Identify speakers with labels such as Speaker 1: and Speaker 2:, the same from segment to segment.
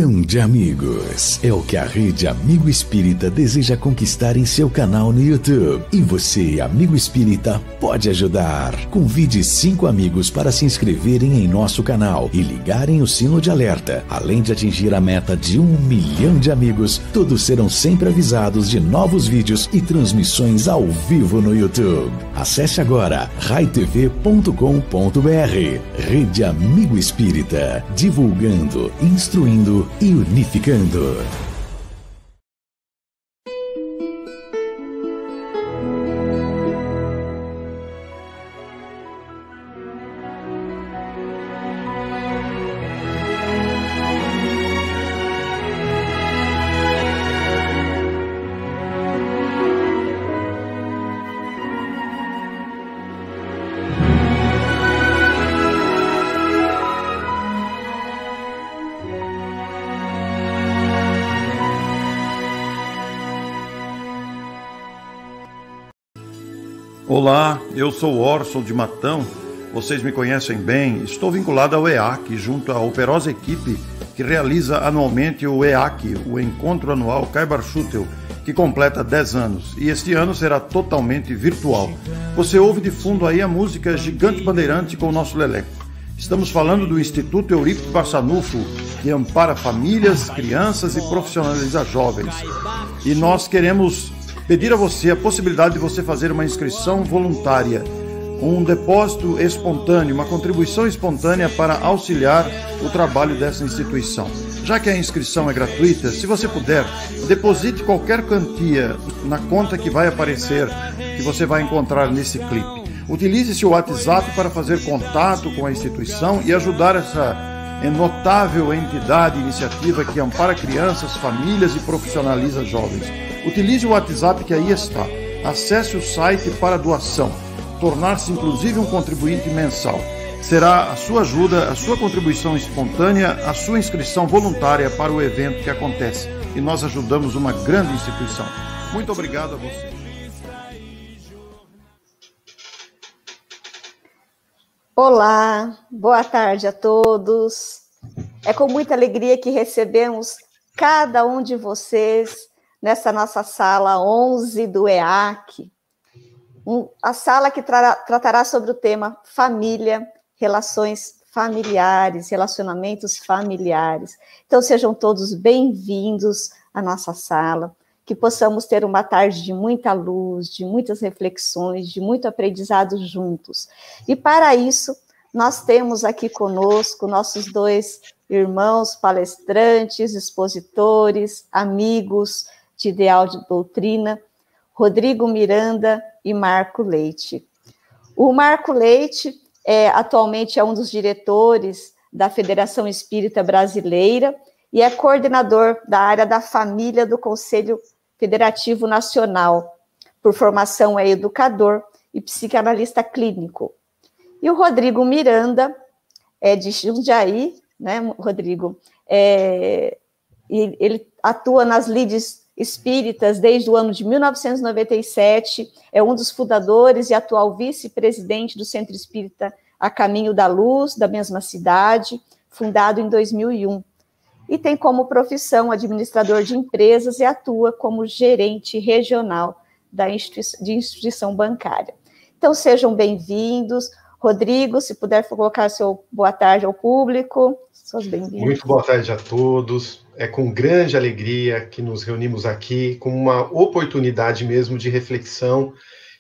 Speaker 1: milhão de amigos. É o que a Rede Amigo Espírita deseja conquistar em seu canal no YouTube. E você, amigo espírita, pode ajudar. Convide 5 amigos para se inscreverem em nosso canal e ligarem o sino de alerta. Além de atingir a meta de 1 milhão de amigos, todos serão sempre avisados de novos vídeos e transmissões ao vivo no YouTube. Acesse agora raitv.com.br. Rede Amigo Espírita, divulgando, instruindo e unificando.
Speaker 2: Olá, eu sou Orson de Matão, vocês me conhecem bem, estou vinculado ao EAC, junto à operosa equipe que realiza anualmente o EAC, o Encontro Anual Kaibarschutel, que completa 10 anos, e este ano será totalmente virtual. Você ouve de fundo aí a música Gigante Bandeirante com o nosso Leleco. Estamos falando do Instituto Eurípides Barçanufo, que ampara famílias, crianças e profissionaliza jovens. E nós queremos pedir a você a possibilidade de você fazer uma inscrição voluntária, um depósito espontâneo, uma contribuição espontânea para auxiliar o trabalho dessa instituição. Já que a inscrição é gratuita, se você puder, deposite qualquer quantia na conta que vai aparecer, que você vai encontrar nesse clipe. Utilize seu WhatsApp para fazer contato com a instituição e ajudar essa notável entidade e iniciativa que ampara crianças, famílias e profissionaliza jovens. Utilize o WhatsApp que aí está. Acesse o site para doação. Tornar-se inclusive um contribuinte mensal. Será a sua ajuda, a sua contribuição espontânea, a sua inscrição voluntária para o evento que acontece. E nós ajudamos uma grande instituição. Muito obrigado a você.
Speaker 3: Olá, boa tarde a todos. É com muita alegria que recebemos cada um de vocês nessa nossa sala 11 do EAC, a sala que tratará sobre o tema família, relações familiares, relacionamentos familiares. Então, sejam todos bem-vindos à nossa sala, que possamos ter uma tarde de muita luz, de muitas reflexões, de muito aprendizado juntos. E para isso, nós temos aqui conosco nossos 2 irmãos palestrantes, expositores, amigos de Ideal de Doutrina, Rodrigo Miranda e Marco Leite. O Marco Leite atualmente é um dos diretores da Federação Espírita Brasileira e é coordenador da área da família do Conselho Federativo Nacional. Por formação é educador e psicanalista clínico. E o Rodrigo Miranda é de Jundiaí, né, Rodrigo? Ele atua nas lides espíritas desde o ano de 1997, é um dos fundadores e atual vice-presidente do Centro Espírita A Caminho da Luz, da mesma cidade, fundado em 2001. E tem como profissão administrador de empresas e atua como gerente regional de instituição bancária. Então, sejam bem-vindos. Rodrigo, se puder colocar seu boa tarde ao público, seus bem-vindos.
Speaker 4: Muito boa tarde a todos. É com grande alegria que nos reunimos aqui, com uma oportunidade mesmo de reflexão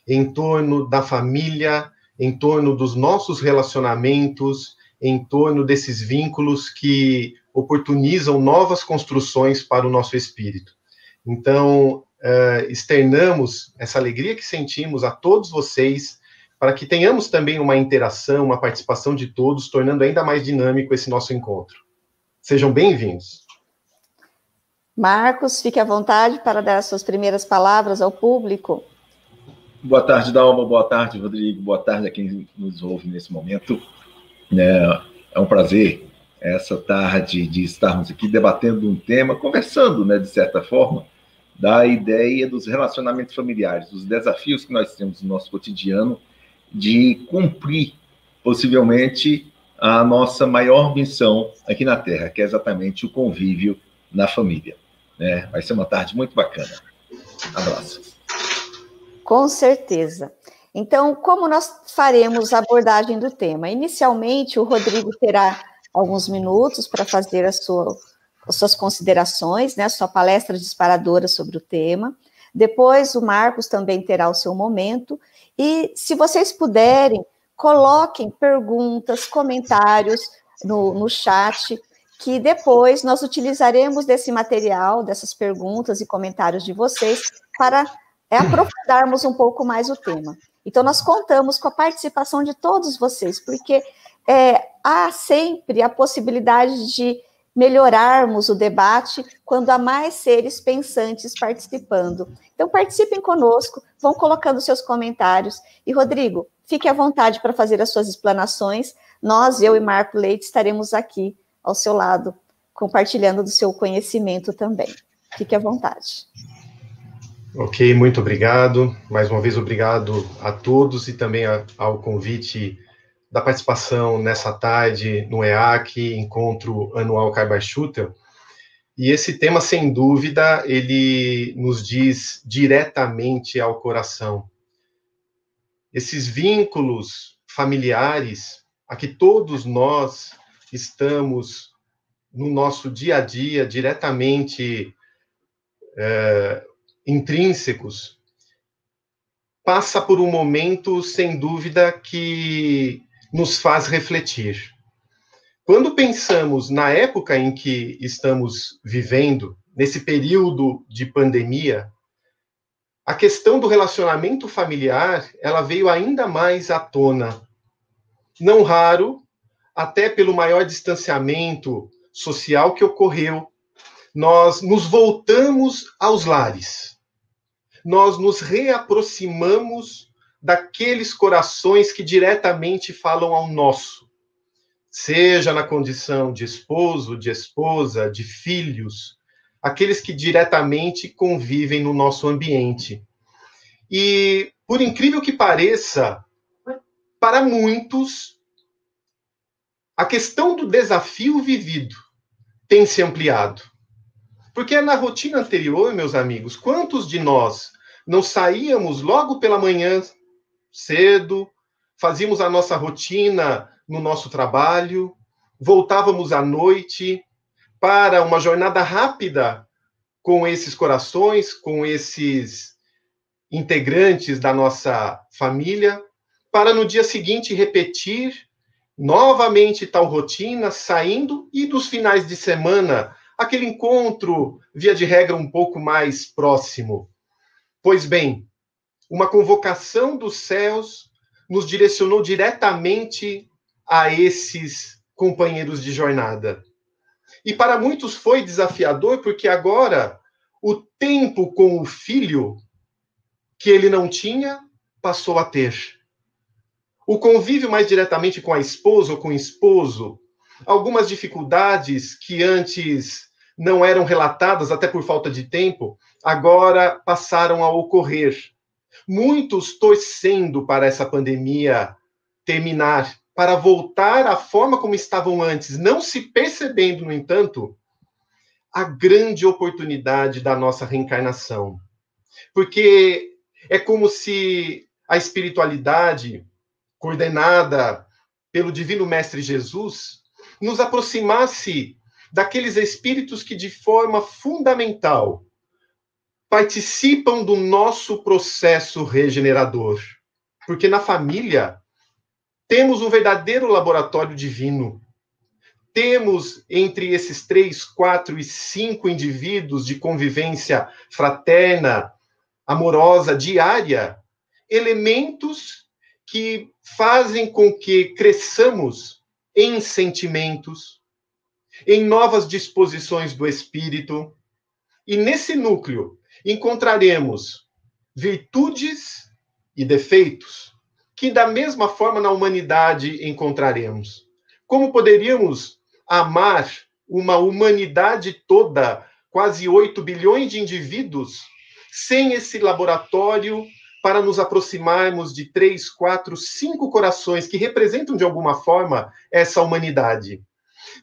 Speaker 4: em torno da família, em torno dos nossos relacionamentos, em torno desses vínculos que oportunizam novas construções para o nosso espírito. Então, externamos essa alegria que sentimos a todos vocês, para que tenhamos também uma interação, uma participação de todos, tornando ainda mais dinâmico esse nosso encontro. Sejam bem-vindos.
Speaker 3: Marcos, fique à vontade para dar as suas primeiras palavras ao público.
Speaker 5: Boa tarde, Dalma. Boa tarde, Rodrigo. Boa tarde a quem nos ouve nesse momento. É um prazer, essa tarde, de estarmos aqui debatendo um tema, conversando, né, de certa forma, da ideia dos relacionamentos familiares, dos desafios que nós temos no nosso cotidiano de cumprir, possivelmente, a nossa maior missão aqui na Terra, que é exatamente o convívio na família. Né? Vai ser uma tarde muito bacana. Abraços.
Speaker 3: Com certeza. Então, como nós faremos a abordagem do tema? Inicialmente, o Rodrigo terá alguns minutos para fazer as suas considerações, né, a sua palestra disparadora sobre o tema. Depois, o Marcos também terá o seu momento. E, se vocês puderem, coloquem perguntas, comentários no chat, que depois nós utilizaremos desse material, dessas perguntas e comentários de vocês, para aprofundarmos um pouco mais o tema. Então, nós contamos com a participação de todos vocês, porque há sempre a possibilidade de melhorarmos o debate quando há mais seres pensantes participando. Então, participem conosco, vão colocando seus comentários. E, Rodrigo, fique à vontade para fazer as suas explanações. Nós, eu e Marco Leite, estaremos aqui ao seu lado, compartilhando do seu conhecimento também. Fique à vontade.
Speaker 4: Ok, muito obrigado. Mais uma vez, obrigado a todos e também ao convite da participação nessa tarde no EAC, Encontro Anual Kaiba-Schutel. E esse tema, sem dúvida, ele nos diz diretamente ao coração. Esses vínculos familiares a que todos nós estamos no nosso dia a dia diretamente intrínsecos, passa por um momento, sem dúvida, que nos faz refletir. Quando pensamos na época em que estamos vivendo, nesse período de pandemia, a questão do relacionamento familiar, ela veio ainda mais à tona. Não raro, até pelo maior distanciamento social que ocorreu, nós nos voltamos aos lares. Nós nos reaproximamos daqueles corações que diretamente falam ao nosso, seja na condição de esposo, de esposa, de filhos, aqueles que diretamente convivem no nosso ambiente. E, por incrível que pareça, para muitos, a questão do desafio vivido tem se ampliado. Porque na rotina anterior, meus amigos, quantos de nós não saíamos logo pela manhã, cedo, fazíamos a nossa rotina no nosso trabalho, voltávamos à noite para uma jornada rápida com esses corações, com esses integrantes da nossa família, para no dia seguinte repetir novamente tal rotina, saindo, e dos finais de semana, aquele encontro, via de regra, um pouco mais próximo. Pois bem, uma convocação dos céus nos direcionou diretamente a esses companheiros de jornada. E para muitos foi desafiador, porque agora o tempo com o filho que ele não tinha, passou a ter. O convívio mais diretamente com a esposa ou com o esposo, algumas dificuldades que antes não eram relatadas, até por falta de tempo, agora passaram a ocorrer. Muitos torcendo para essa pandemia terminar, para voltar à forma como estavam antes, não se percebendo, no entanto, a grande oportunidade da nossa reencarnação. Porque é como se a espiritualidade, coordenada pelo Divino Mestre Jesus, nos aproximasse daqueles espíritos que, de forma fundamental, participam do nosso processo regenerador. Porque na família temos um verdadeiro laboratório divino. Temos, entre esses 3, 4 e 5 indivíduos de convivência fraterna, amorosa, diária, elementos que fazem com que cresçamos em sentimentos, em novas disposições do espírito. E nesse núcleo encontraremos virtudes e defeitos, que da mesma forma na humanidade encontraremos. Como poderíamos amar uma humanidade toda, quase 8 bilhões de indivíduos, sem esse laboratório para nos aproximarmos de 3, 4, 5 corações que representam de alguma forma essa humanidade.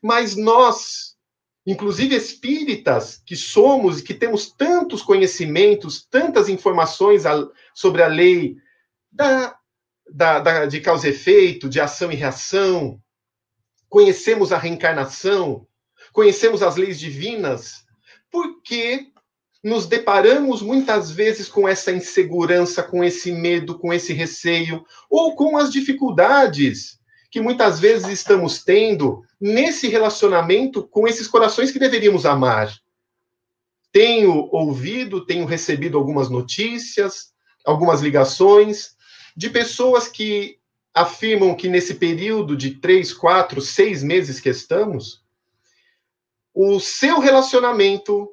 Speaker 4: Mas nós, inclusive espíritas que somos e que temos tantos conhecimentos, tantas informações sobre a lei de causa e efeito, de ação e reação, conhecemos a reencarnação, conhecemos as leis divinas, por que nos deparamos muitas vezes com essa insegurança, com esse medo, com esse receio, ou com as dificuldades que muitas vezes estamos tendo nesse relacionamento com esses corações que deveríamos amar? Tenho ouvido, tenho recebido algumas notícias, algumas ligações de pessoas que afirmam que nesse período de 3, 4, 6 meses que estamos, o seu relacionamento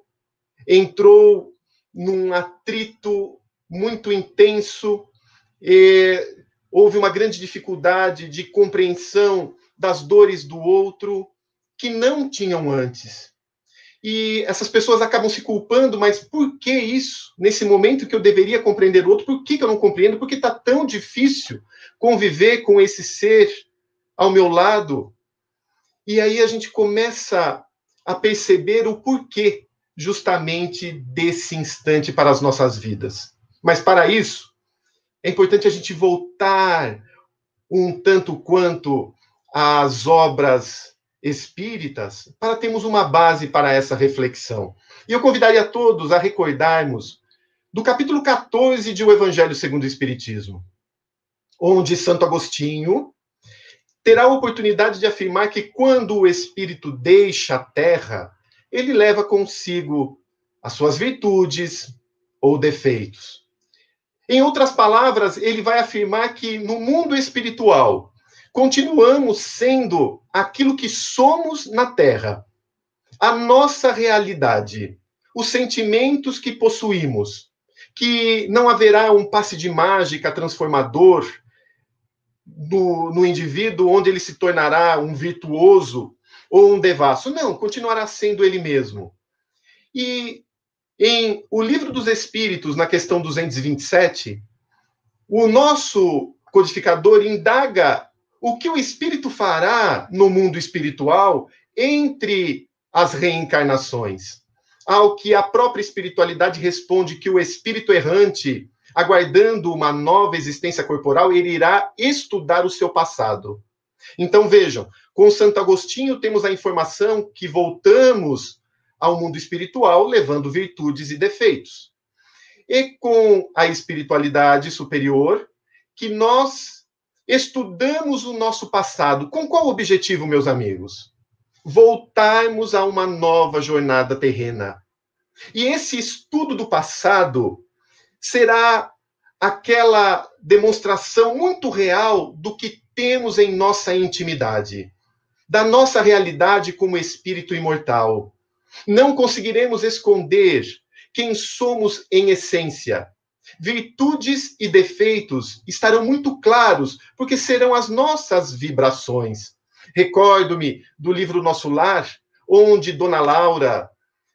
Speaker 4: entrou num atrito muito intenso, houve uma grande dificuldade de compreensão das dores do outro que não tinham antes. E essas pessoas acabam se culpando, mas por que isso? Nesse momento que eu deveria compreender o outro, por que eu não compreendo? Por que está tão difícil conviver com esse ser ao meu lado? E aí a gente começa a perceber o porquê justamente desse instante para as nossas vidas. Mas para isso, é importante a gente voltar um tanto quanto às obras espíritas para termos uma base para essa reflexão. E eu convidaria todos a recordarmos do capítulo 14 de O Evangelho segundo o Espiritismo, onde Santo Agostinho terá a oportunidade de afirmar que quando o espírito deixa a Terra, ele leva consigo as suas virtudes ou defeitos. Em outras palavras, ele vai afirmar que no mundo espiritual, continuamos sendo aquilo que somos na Terra. A nossa realidade, os sentimentos que possuímos, que não haverá um passe de mágica transformador no indivíduo, onde ele se tornará um virtuoso ou um devasso. Não, continuará sendo ele mesmo. E em O Livro dos Espíritos, na questão 227, o nosso codificador indaga o que o espírito fará no mundo espiritual entre as reencarnações. Ao que a própria espiritualidade responde que o espírito errante, aguardando uma nova existência corporal, ele irá estudar o seu passado. Então, vejam, com Santo Agostinho temos a informação que voltamos ao mundo espiritual levando virtudes e defeitos. E com a espiritualidade superior, que nós estudamos o nosso passado. Com qual objetivo, meus amigos? Voltarmos a uma nova jornada terrena. E esse estudo do passado será aquela demonstração muito real do que temos em nossa intimidade, da nossa realidade como espírito imortal. Não conseguiremos esconder quem somos em essência. Virtudes e defeitos estarão muito claros, porque serão as nossas vibrações. Recordo-me do livro Nosso Lar, onde Dona Laura,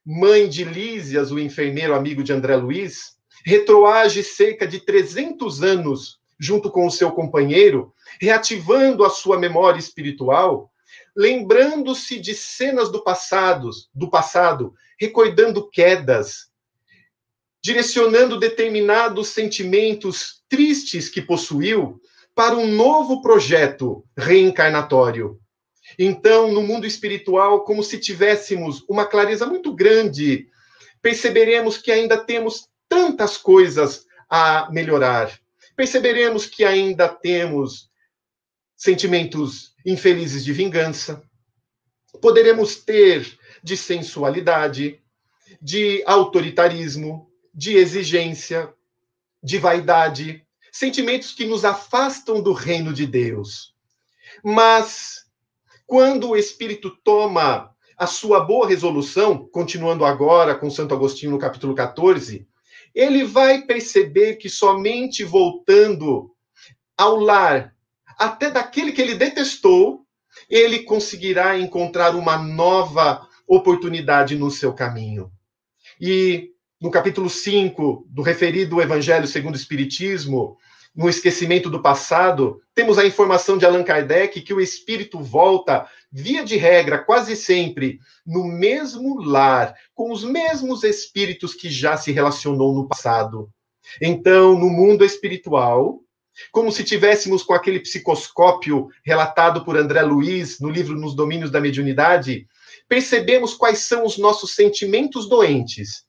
Speaker 4: mãe de Lísias, o enfermeiro amigo de André Luiz, retroage cerca de 300 anos junto com o seu companheiro, reativando a sua memória espiritual, lembrando-se de cenas do passado, recordando quedas, direcionando determinados sentimentos tristes que possuiu para um novo projeto reencarnatório. Então, no mundo espiritual, como se tivéssemos uma clareza muito grande, perceberemos que ainda temos tantas coisas a melhorar. Perceberemos que ainda temos sentimentos infelizes de vingança. Poderemos ter de sensualidade, de autoritarismo, de exigência, de vaidade, sentimentos que nos afastam do reino de Deus. Mas, quando o Espírito toma a sua boa resolução, continuando agora com Santo Agostinho no capítulo 14, ele vai perceber que somente voltando ao lar, até daquele que ele detestou, ele conseguirá encontrar uma nova oportunidade no seu caminho. E no capítulo 5 do referido Evangelho segundo o Espiritismo, no esquecimento do passado, temos a informação de Allan Kardec que o espírito volta, via de regra, quase sempre, no mesmo lar, com os mesmos espíritos que já se relacionou no passado. Então, no mundo espiritual, como se tivéssemos com aquele psicoscópio relatado por André Luiz no livro Nos Domínios da Mediunidade, percebemos quais são os nossos sentimentos doentes.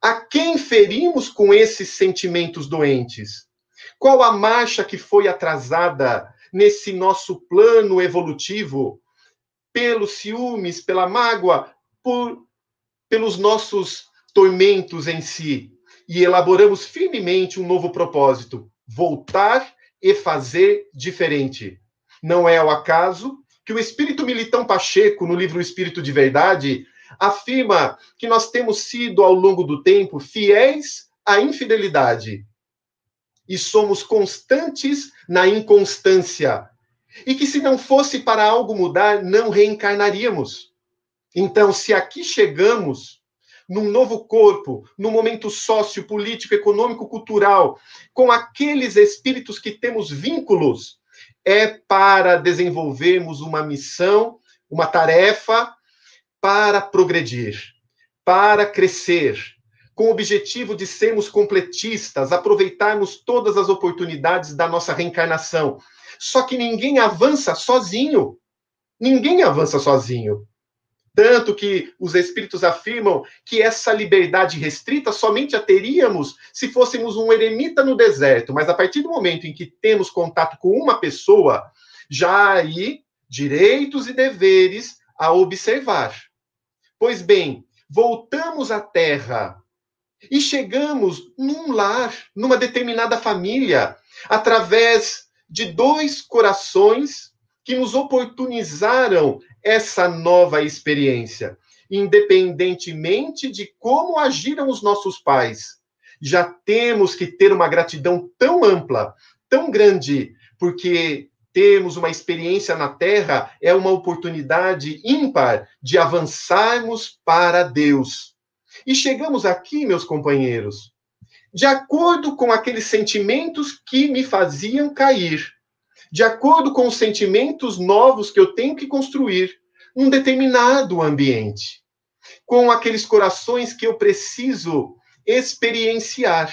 Speaker 4: A quem ferimos com esses sentimentos doentes? Qual a marcha que foi atrasada nesse nosso plano evolutivo pelos ciúmes, pela mágoa, pelos nossos tormentos em si? E elaboramos firmemente um novo propósito: voltar e fazer diferente. Não é ao acaso que o espírito Militão Pacheco, no livro O Espírito de Verdade, afirma que nós temos sido, ao longo do tempo, fiéis à infidelidade. E somos constantes na inconstância. E que se não fosse para algo mudar, não reencarnaríamos. Então, se aqui chegamos, num novo corpo, num momento sociopolítico, econômico, cultural, com aqueles espíritos que temos vínculos, é para desenvolvermos uma missão, uma tarefa, para progredir, para crescer, com o objetivo de sermos completistas, aproveitarmos todas as oportunidades da nossa reencarnação. Só que ninguém avança sozinho. Ninguém avança sozinho. Tanto que os espíritos afirmam que essa liberdade restrita somente a teríamos se fôssemos um eremita no deserto. Mas a partir do momento em que temos contato com uma pessoa, já há aí direitos e deveres a observar. Pois bem, voltamos à Terra e chegamos num lar, numa determinada família, através de dois corações que nos oportunizaram essa nova experiência, independentemente de como agiram os nossos pais. Já temos que ter uma gratidão tão ampla, tão grande, porque termos uma experiência na Terra é uma oportunidade ímpar de avançarmos para Deus. E chegamos aqui, meus companheiros, de acordo com aqueles sentimentos que me faziam cair, de acordo com os sentimentos novos que eu tenho que construir num determinado ambiente, com aqueles corações que eu preciso experienciar.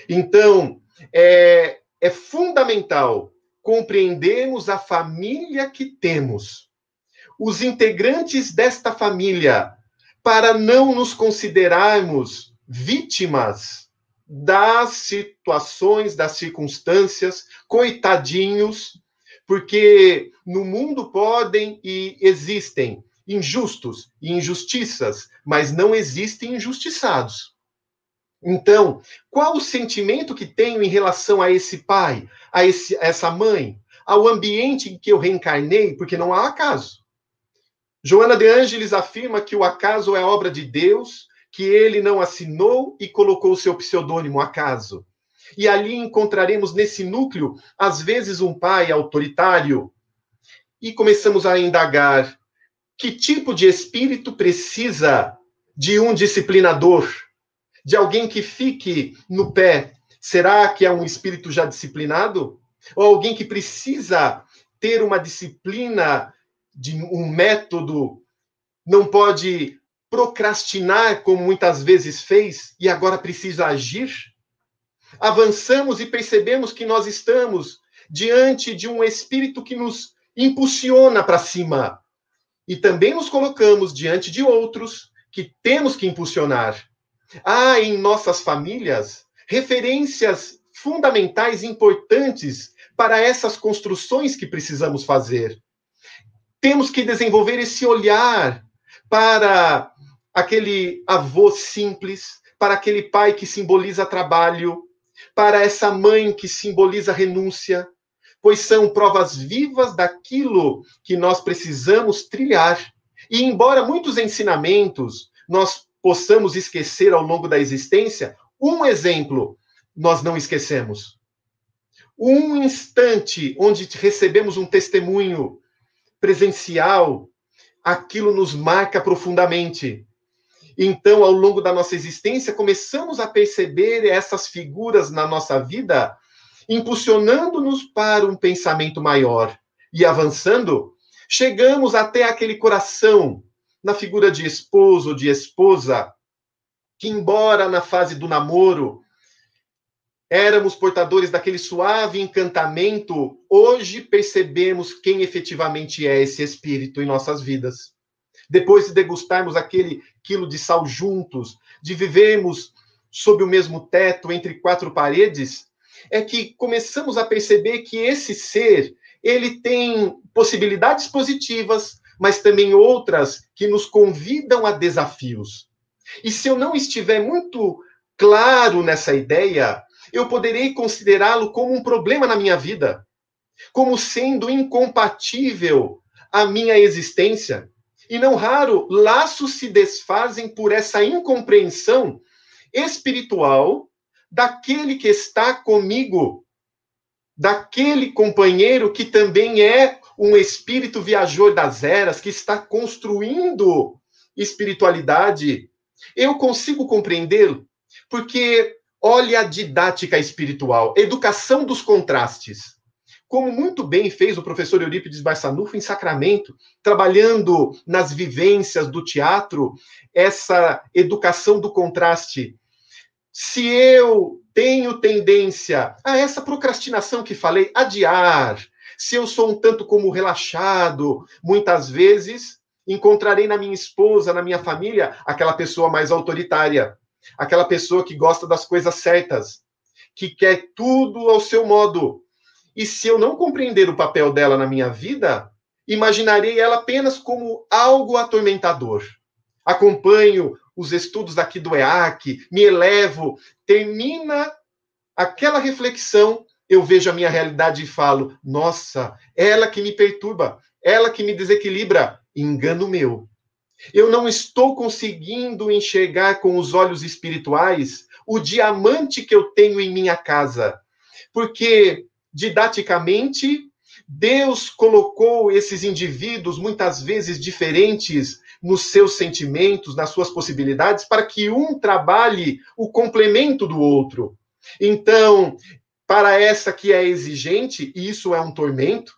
Speaker 4: Então, é fundamental compreendermos a família que temos, os integrantes desta família, para não nos considerarmos vítimas das situações, das circunstâncias, coitadinhos, porque no mundo podem e existem injustos e injustiças, mas não existem injustiçados. Então, qual o sentimento que tenho em relação a esse pai, a essa mãe, ao ambiente em que eu reencarnei, porque não há acaso. Joana de Ângeles afirma que o acaso é obra de Deus, que ele não assinou e colocou o seu pseudônimo acaso. E ali encontraremos nesse núcleo, às vezes, um pai autoritário. E começamos a indagar que tipo de espírito precisa de um disciplinador, de alguém que fique no pé. Será que é um espírito já disciplinado? Ou alguém que precisa ter uma disciplina, de um método, não pode procrastinar como muitas vezes fez e agora precisa agir? Avançamos e percebemos que nós estamos diante de um espírito que nos impulsiona para cima. E também nos colocamos diante de outros que temos que impulsionar. Há em nossas famílias referências fundamentais, importantes para essas construções que precisamos fazer. Temos que desenvolver esse olhar para aquele avô simples, para aquele pai que simboliza trabalho, para essa mãe que simboliza renúncia, pois são provas vivas daquilo que nós precisamos trilhar. E embora muitos ensinamentos nós possamos esquecer ao longo da existência, um exemplo nós não esquecemos. Um instante onde recebemos um testemunho presencial, aquilo nos marca profundamente. Então, ao longo da nossa existência, começamos a perceber essas figuras na nossa vida, impulsionando-nos para um pensamento maior. E avançando, chegamos até aquele coração, na figura de esposo ou de esposa, que, embora na fase do namoro éramos portadores daquele suave encantamento, hoje percebemos quem efetivamente é esse espírito em nossas vidas. Depois de degustarmos aquele quilo de sal juntos, de vivermos sob o mesmo teto, entre quatro paredes, é que começamos a perceber que esse ser, ele tem possibilidades positivas, mas também outras que nos convidam a desafios. E se eu não estiver muito claro nessa ideia, eu poderei considerá-lo como um problema na minha vida, como sendo incompatível à minha existência. E não raro, laços se desfazem por essa incompreensão espiritual daquele que está comigo, daquele companheiro que também é um espírito viajor das eras, que está construindo espiritualidade. Eu consigo compreendê-lo, porque olha a didática espiritual, educação dos contrastes. Como muito bem fez o professor Eurípides Barçanufo em Sacramento, trabalhando nas vivências do teatro, essa educação do contraste. Se eu tenho tendência a essa procrastinação que falei, adiar, se eu sou um tanto como relaxado, muitas vezes encontrarei na minha esposa, na minha família, aquela pessoa mais autoritária, aquela pessoa que gosta das coisas certas, que quer tudo ao seu modo. E se eu não compreender o papel dela na minha vida, imaginarei ela apenas como algo atormentador. Acompanho os estudos aqui do EAC, me elevo, termina aquela reflexão, eu vejo a minha realidade e falo, nossa, ela que me perturba, ela que me desequilibra, engano meu. Eu não estou conseguindo enxergar com os olhos espirituais o diamante que eu tenho em minha casa, porque didaticamente, Deus colocou esses indivíduos, muitas vezes diferentes, nos seus sentimentos, nas suas possibilidades, para que um trabalhe o complemento do outro. Então, para essa que é exigente, e isso é um tormento,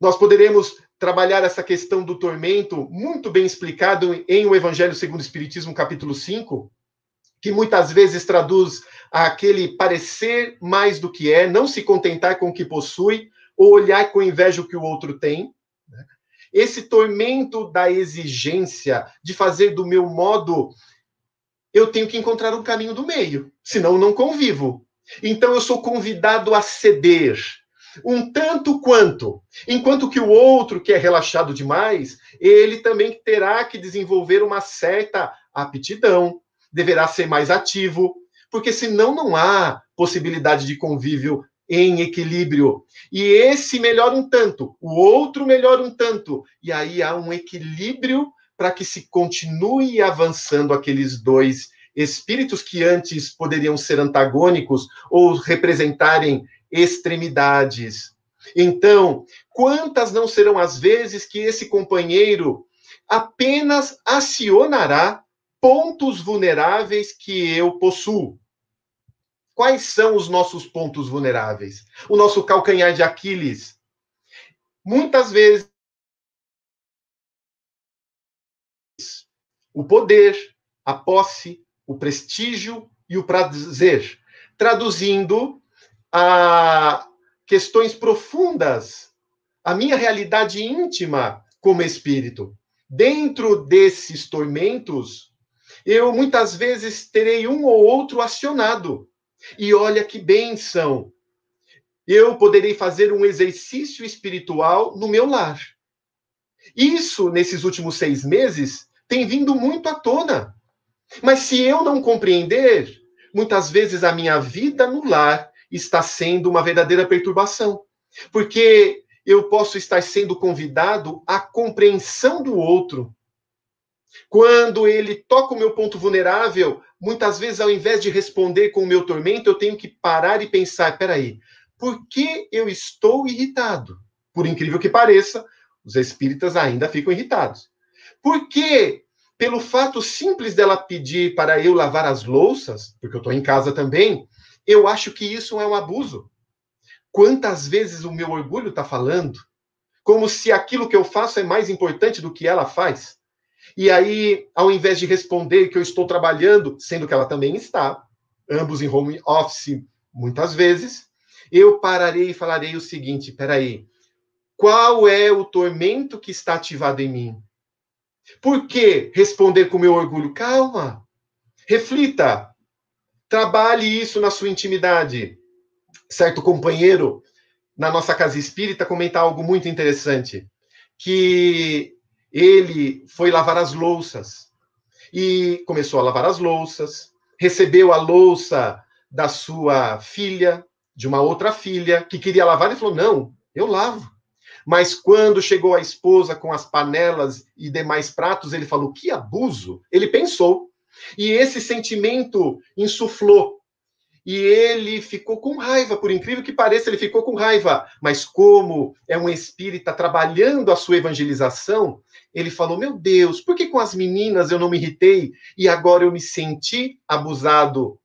Speaker 4: nós poderemos trabalhar essa questão do tormento muito bem explicado em O Evangelho segundo o Espiritismo, capítulo 5, que muitas vezes traduz aquele parecer mais do que é, não se contentar com o que possui, ou olhar com inveja o que o outro tem. Esse tormento da exigência de fazer do meu modo, eu tenho que encontrar um caminho do meio, senão eu não convivo. Então eu sou convidado a ceder, um tanto quanto, enquanto que o outro, que é relaxado demais, ele também terá que desenvolver uma certa aptidão, deverá ser mais ativo, porque senão não há possibilidade de convívio em equilíbrio. E esse melhora um tanto, o outro melhora um tanto, e aí há um equilíbrio para que se continue avançando aqueles dois espíritos que antes poderiam ser antagônicos ou representarem extremidades. Então, quantas não serão as vezes que esse companheiro apenas acionará pontos vulneráveis que eu possuo? Quais são os nossos pontos vulneráveis? O nosso calcanhar de Aquiles. Muitas vezes, o poder, a posse, o prestígio e o prazer. Traduzindo a questões profundas, a minha realidade íntima como espírito. Dentro desses tormentos, eu muitas vezes terei um ou outro acionado. E olha que bênção! Eu poderei fazer um exercício espiritual no meu lar. Isso, nesses últimos 6 meses, tem vindo muito à tona. Mas se eu não compreender, muitas vezes a minha vida no lar está sendo uma verdadeira perturbação. Porque eu posso estar sendo convidado à compreensão do outro. Quando ele toca o meu ponto vulnerável, muitas vezes, ao invés de responder com o meu tormento, eu tenho que parar e pensar, peraí, por que eu estou irritado? Por incrível que pareça, os espíritas ainda ficam irritados. Por que pelo fato simples dela pedir para eu lavar as louças, porque eu estou em casa também, eu acho que isso é um abuso. Quantas vezes o meu orgulho está falando? Como se aquilo que eu faço é mais importante do que ela faz. E aí, ao invés de responder que eu estou trabalhando, sendo que ela também está, ambos em home office muitas vezes, eu pararei e falarei o seguinte: peraí, qual é o tormento que está ativado em mim? Por que responder com meu orgulho? Calma, reflita, trabalhe isso na sua intimidade. Certo companheiro, na nossa casa espírita, comenta algo muito interessante, que ele foi lavar as louças, e começou a lavar as louças, recebeu a louça da sua filha, de uma outra filha, que queria lavar, e falou, não, eu lavo. Mas quando chegou a esposa com as panelas e demais pratos, ele falou, que abuso! Ele pensou. E esse sentimento insuflou. E ele ficou com raiva, por incrível que pareça, ele ficou com raiva. Mas como é um espírita trabalhando a sua evangelização, ele falou, meu Deus, por que com as meninas eu não me irritei e agora eu me senti abusado?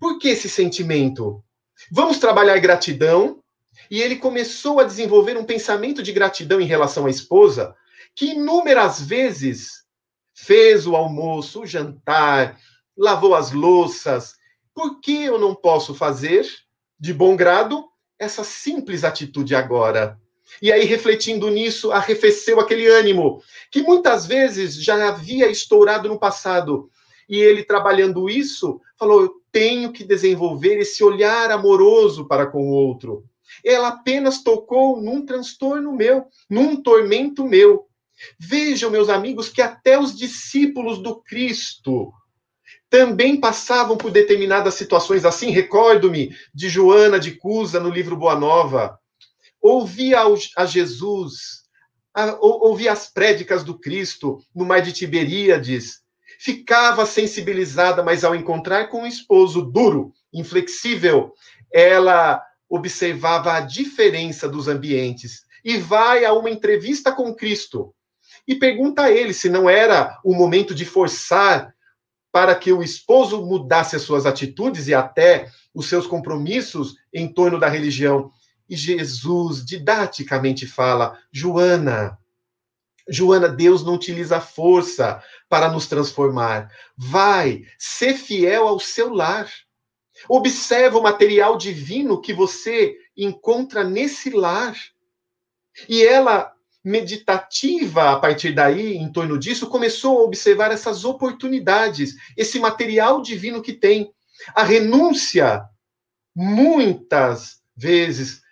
Speaker 4: Por que esse sentimento? Vamos trabalhar gratidão. E ele começou a desenvolver um pensamento de gratidão em relação à esposa, que inúmeras vezes fez o almoço, o jantar, lavou as louças. Por que eu não posso fazer, de bom grado, essa simples atitude agora? E aí, refletindo nisso, arrefeceu aquele ânimo, que muitas vezes já havia estourado no passado. E ele, trabalhando isso, falou, eu tenho que desenvolver esse olhar amoroso para com o outro. Ela apenas tocou num transtorno meu, num tormento meu. Vejam, meus amigos, que até os discípulos do Cristo também passavam por determinadas situações assim. Recordo-me de Joana de Cusa, no livro Boa Nova. Ouvia a Jesus, ouvia as prédicas do Cristo no mar de Tiberíades. Ficava sensibilizada, mas ao encontrar com um esposo duro, inflexível, ela observava a diferença dos ambientes e vai a uma entrevista com Cristo e pergunta a ele se não era o momento de forçar para que o esposo mudasse as suas atitudes e até os seus compromissos em torno da religião. E Jesus didaticamente fala, Joana, Deus não utiliza força para nos transformar. Vai, ser fiel ao seu lar. Observa o material divino que você encontra nesse lar. E ela, meditativa a partir daí, em torno disso, começou a observar essas oportunidades, esse material divino que tem. A renúncia, muitas vezes,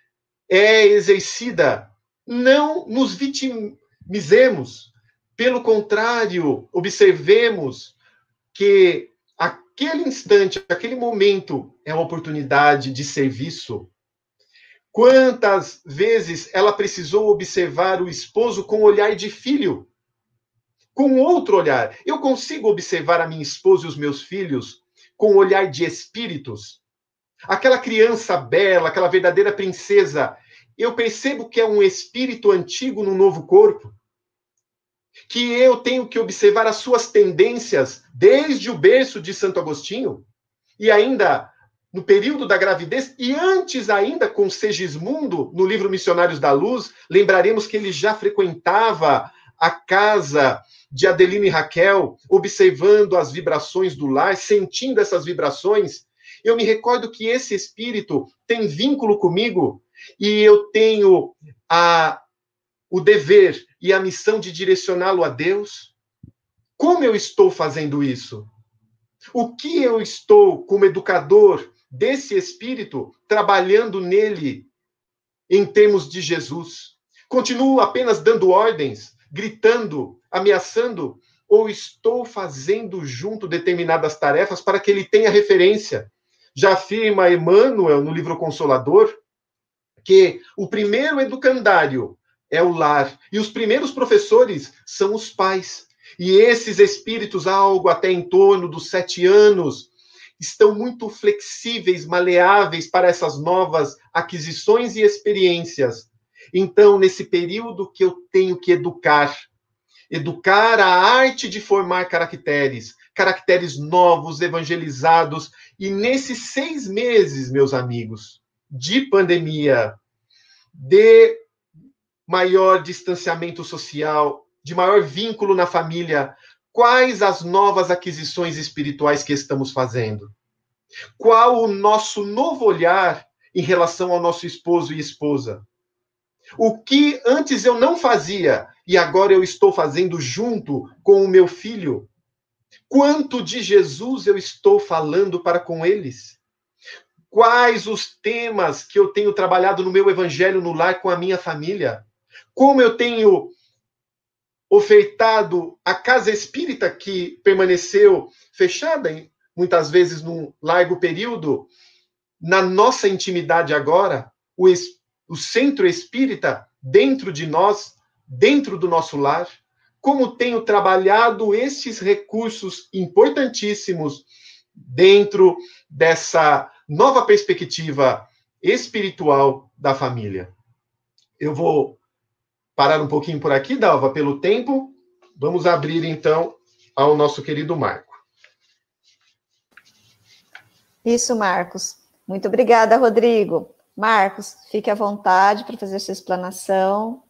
Speaker 4: é exercida. Não nos vitimizemos. Pelo contrário, observemos que aquele instante, aquele momento é uma oportunidade de serviço. Quantas vezes ela precisou observar o esposo com olhar de filho? Com outro olhar. Eu consigo observar a minha esposa e os meus filhos com olhar de espíritos? Aquela criança bela, aquela verdadeira princesa, eu percebo que é um espírito antigo no novo corpo? Que eu tenho que observar as suas tendências desde o berço de Santo Agostinho, e ainda no período da gravidez, e antes ainda com Segismundo, no livro Missionários da Luz, lembraremos que ele já frequentava a casa de Adelina e Raquel, observando as vibrações do lar, sentindo essas vibrações. Eu me recordo que esse espírito tem vínculo comigo, e eu tenho o dever e a missão de direcioná-lo a Deus. Como eu estou fazendo isso? O que eu estou, como educador desse espírito, trabalhando nele em termos de Jesus? Continuo apenas dando ordens, gritando, ameaçando, ou estou fazendo junto determinadas tarefas para que ele tenha referência? Já afirma Emmanuel, no livro Consolador, que o primeiro educandário é o lar, e os primeiros professores são os pais. E esses espíritos, algo até em torno dos 7 anos, estão muito flexíveis, maleáveis para essas novas aquisições e experiências. Então, nesse período que eu tenho que educar, educar a arte de formar caracteres novos, evangelizados. E nesses 6 meses, meus amigos, de pandemia, de maior distanciamento social, de maior vínculo na família, quais as novas aquisições espirituais que estamos fazendo? Qual o nosso novo olhar em relação ao nosso esposo e esposa? O que antes eu não fazia e agora eu estou fazendo junto com o meu filho? Quanto de Jesus eu estou falando para com eles? Quais os temas que eu tenho trabalhado no meu evangelho no lar com a minha família? Como eu tenho ofertado a casa espírita que permaneceu fechada, muitas vezes num largo período, na nossa intimidade agora, o centro espírita dentro de nós, dentro do nosso lar? Como tenho trabalhado esses recursos importantíssimos dentro dessa nova perspectiva espiritual da família? Eu vou parar um pouquinho por aqui, Dalva, pelo tempo. Vamos abrir, então, ao nosso querido Marco.
Speaker 3: Isso, Marcos. Muito obrigada, Rodrigo. Marcos, fique à vontade para fazer sua explanação.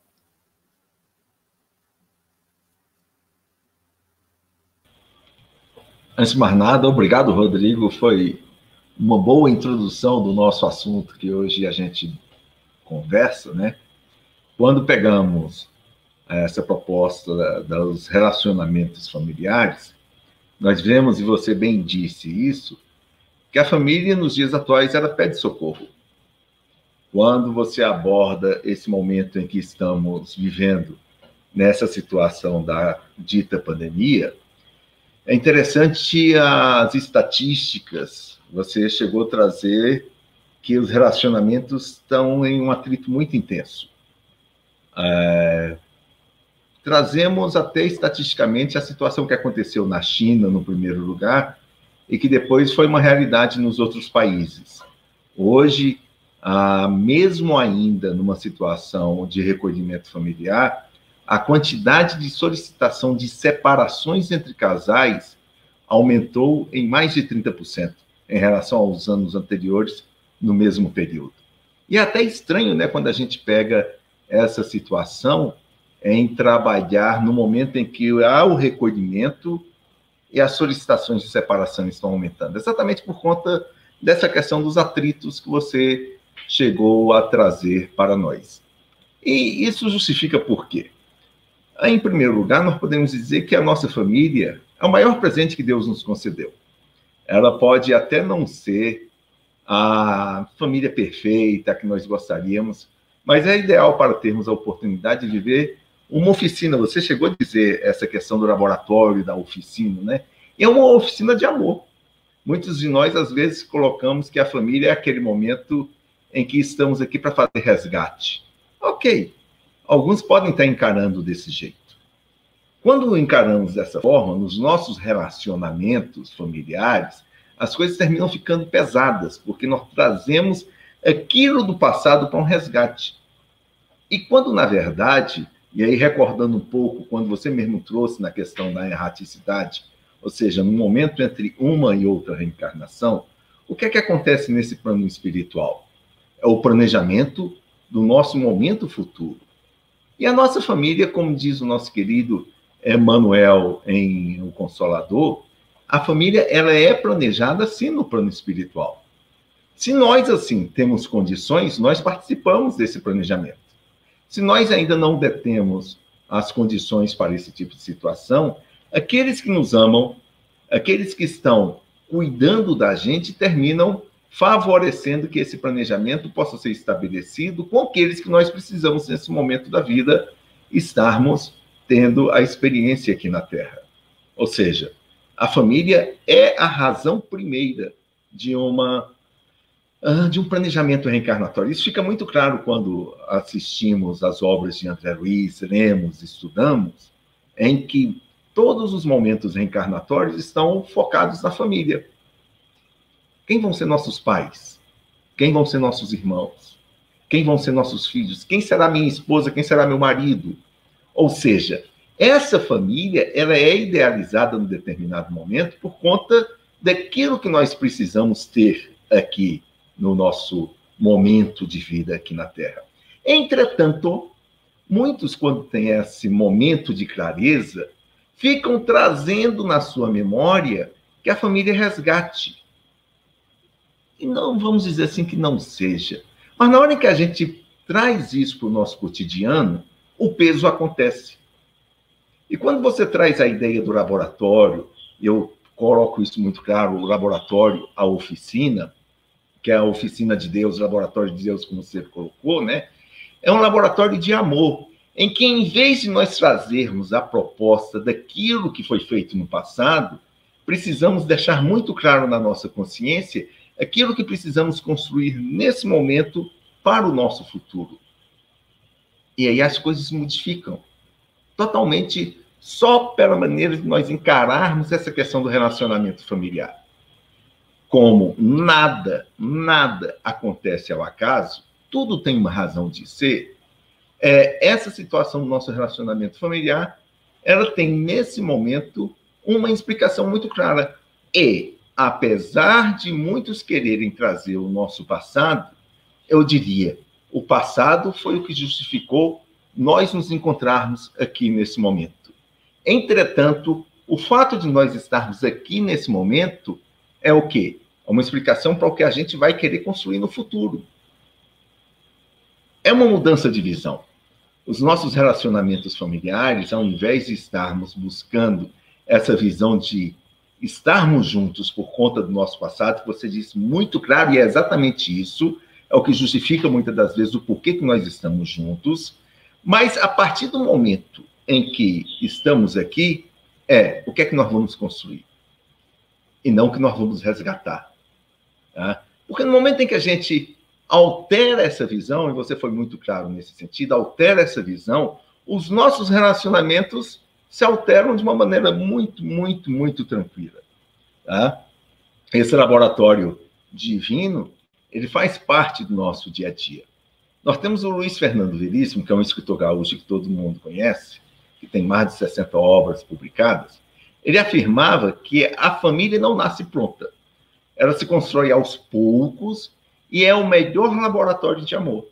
Speaker 5: Antes de mais nada, obrigado, Rodrigo. Foi uma boa introdução do nosso assunto que hoje a gente conversa, né? Quando pegamos essa proposta dos relacionamentos familiares, nós vemos, e você bem disse isso, que a família nos dias atuais ela pede socorro. Quando você aborda esse momento em que estamos vivendo nessa situação da dita pandemia, é interessante as estatísticas. Você chegou a trazer que os relacionamentos estão em um atrito muito intenso. Trazemos até estatisticamente a situação que aconteceu na China, no primeiro lugar, e que depois foi uma realidade nos outros países. Hoje, mesmo ainda numa situação de recolhimento familiar, a quantidade de solicitação de separações entre casais aumentou em mais de 30% em relação aos anos anteriores, no mesmo período. E é até estranho, né, quando a gente pega essa situação em trabalhar no momento em que há o recolhimento e as solicitações de separação estão aumentando, exatamente por conta dessa questão dos atritos que você chegou a trazer para nós. E isso justifica por quê? Em primeiro lugar, nós podemos dizer que a nossa família é o maior presente que Deus nos concedeu. Ela pode até não ser a família perfeita que nós gostaríamos, mas é ideal para termos a oportunidade de viver uma oficina. Você chegou a dizer essa questão do laboratório, da oficina, né? É uma oficina de amor. Muitos de nós, às vezes, colocamos que a família é aquele momento em que estamos aqui para fazer resgate. Ok, alguns podem estar encarando desse jeito. Quando encaramos dessa forma, nos nossos relacionamentos familiares, as coisas terminam ficando pesadas, porque nós trazemos aquilo do passado para um resgate. E quando, na verdade, e aí recordando um pouco, quando você mesmo trouxe na questão da erraticidade, ou seja, no momento entre uma e outra reencarnação, o que é que acontece nesse plano espiritual? É o planejamento do nosso momento futuro. E a nossa família, como diz o nosso querido Emmanuel em O Consolador, a família ela é planejada sim no plano espiritual. Se nós, assim, temos condições, nós participamos desse planejamento. Se nós ainda não detemos as condições para esse tipo de situação, aqueles que nos amam, aqueles que estão cuidando da gente, terminam favorecendo que esse planejamento possa ser estabelecido com aqueles que nós precisamos, nesse momento da vida, estarmos tendo a experiência aqui na Terra. Ou seja, a família é a razão primeira de um planejamento reencarnatório. Isso fica muito claro quando assistimos às obras de André Luiz, lemos, estudamos, em que todos os momentos reencarnatórios estão focados na família. Quem vão ser nossos pais? Quem vão ser nossos irmãos? Quem vão ser nossos filhos? Quem será minha esposa? Quem será meu marido? Ou seja, Essa família, ela é idealizada num determinado momento por conta daquilo que nós precisamos ter aqui no nosso momento de vida aqui na Terra. Entretanto, muitos, quando têm esse momento de clareza, ficam trazendo na sua memória que a família é resgate. E não vamos dizer assim que não seja. Mas na hora que a gente traz isso para o nosso cotidiano, o peso acontece. E quando você traz a ideia do laboratório, eu coloco isso muito claro, o laboratório, a oficina, que é a oficina de Deus, o laboratório de Deus, como você colocou, né? É um laboratório de amor, em que, em vez de nós trazermos a proposta daquilo que foi feito no passado, precisamos deixar muito claro na nossa consciência aquilo que precisamos construir nesse momento para o nosso futuro. E aí as coisas modificam totalmente só pela maneira de nós encararmos essa questão do relacionamento familiar. Como nada acontece ao acaso, tudo tem uma razão de ser, essa situação do nosso relacionamento familiar, ela tem, nesse momento, uma explicação muito clara. E, apesar de muitos quererem trazer o nosso passado, eu diria, o passado foi o que justificou nós nos encontrarmos aqui nesse momento. Entretanto, o fato de nós estarmos aqui nesse momento é o quê? É uma explicação para o que a gente vai querer construir no futuro. É uma mudança de visão. Os nossos relacionamentos familiares, ao invés de estarmos buscando essa visão de estarmos juntos por conta do nosso passado, que você disse muito claro, e é exatamente isso, é o que justifica muitas das vezes o porquê que nós estamos juntos, mas a partir do momento em que estamos aqui, o que é que nós vamos construir? E não o que nós vamos resgatar. Tá? Porque no momento em que a gente altera essa visão, e você foi muito claro nesse sentido, altera essa visão, os nossos relacionamentos se alteram de uma maneira muito tranquila. Tá? Esse laboratório divino, ele faz parte do nosso dia a dia. Nós temos o Luiz Fernando Veríssimo, que é um escritor gaúcho que todo mundo conhece, que tem mais de 60 obras publicadas. Ele afirmava que a família não nasce pronta. Ela se constrói aos poucos e é o melhor laboratório de amor.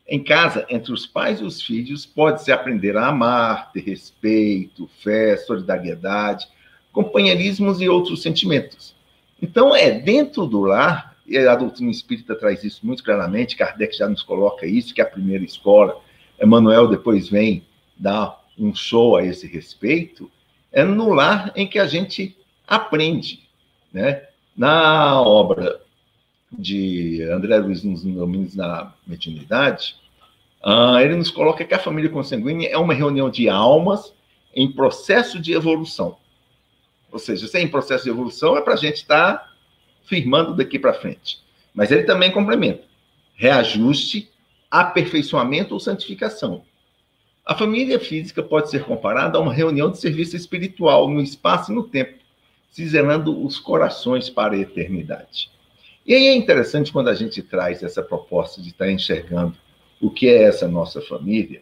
Speaker 5: Em casa, entre os pais e os filhos, pode-se aprender a amar, ter respeito, fé, solidariedade, companheirismos e outros sentimentos. Então, dentro do lar, e a doutrina espírita traz isso muito claramente, Kardec já nos coloca isso, que é a primeira escola, Emmanuel depois vem dar um show a esse respeito, é no lar em que a gente aprende, né? Na obra de André Luiz nos Domínios da Mediunidade, ele nos coloca que a família consanguínea é uma reunião de almas em processo de evolução. Ou seja, se é em processo de evolução, é para a gente estar firmando daqui para frente. Mas ele também complementa. Reajuste, aperfeiçoamento ou santificação. A família física pode ser comparada a uma reunião de serviço espiritual no espaço e no tempo, cizelando os corações para a eternidade. E aí é interessante quando a gente traz essa proposta de estar enxergando o que é essa nossa família,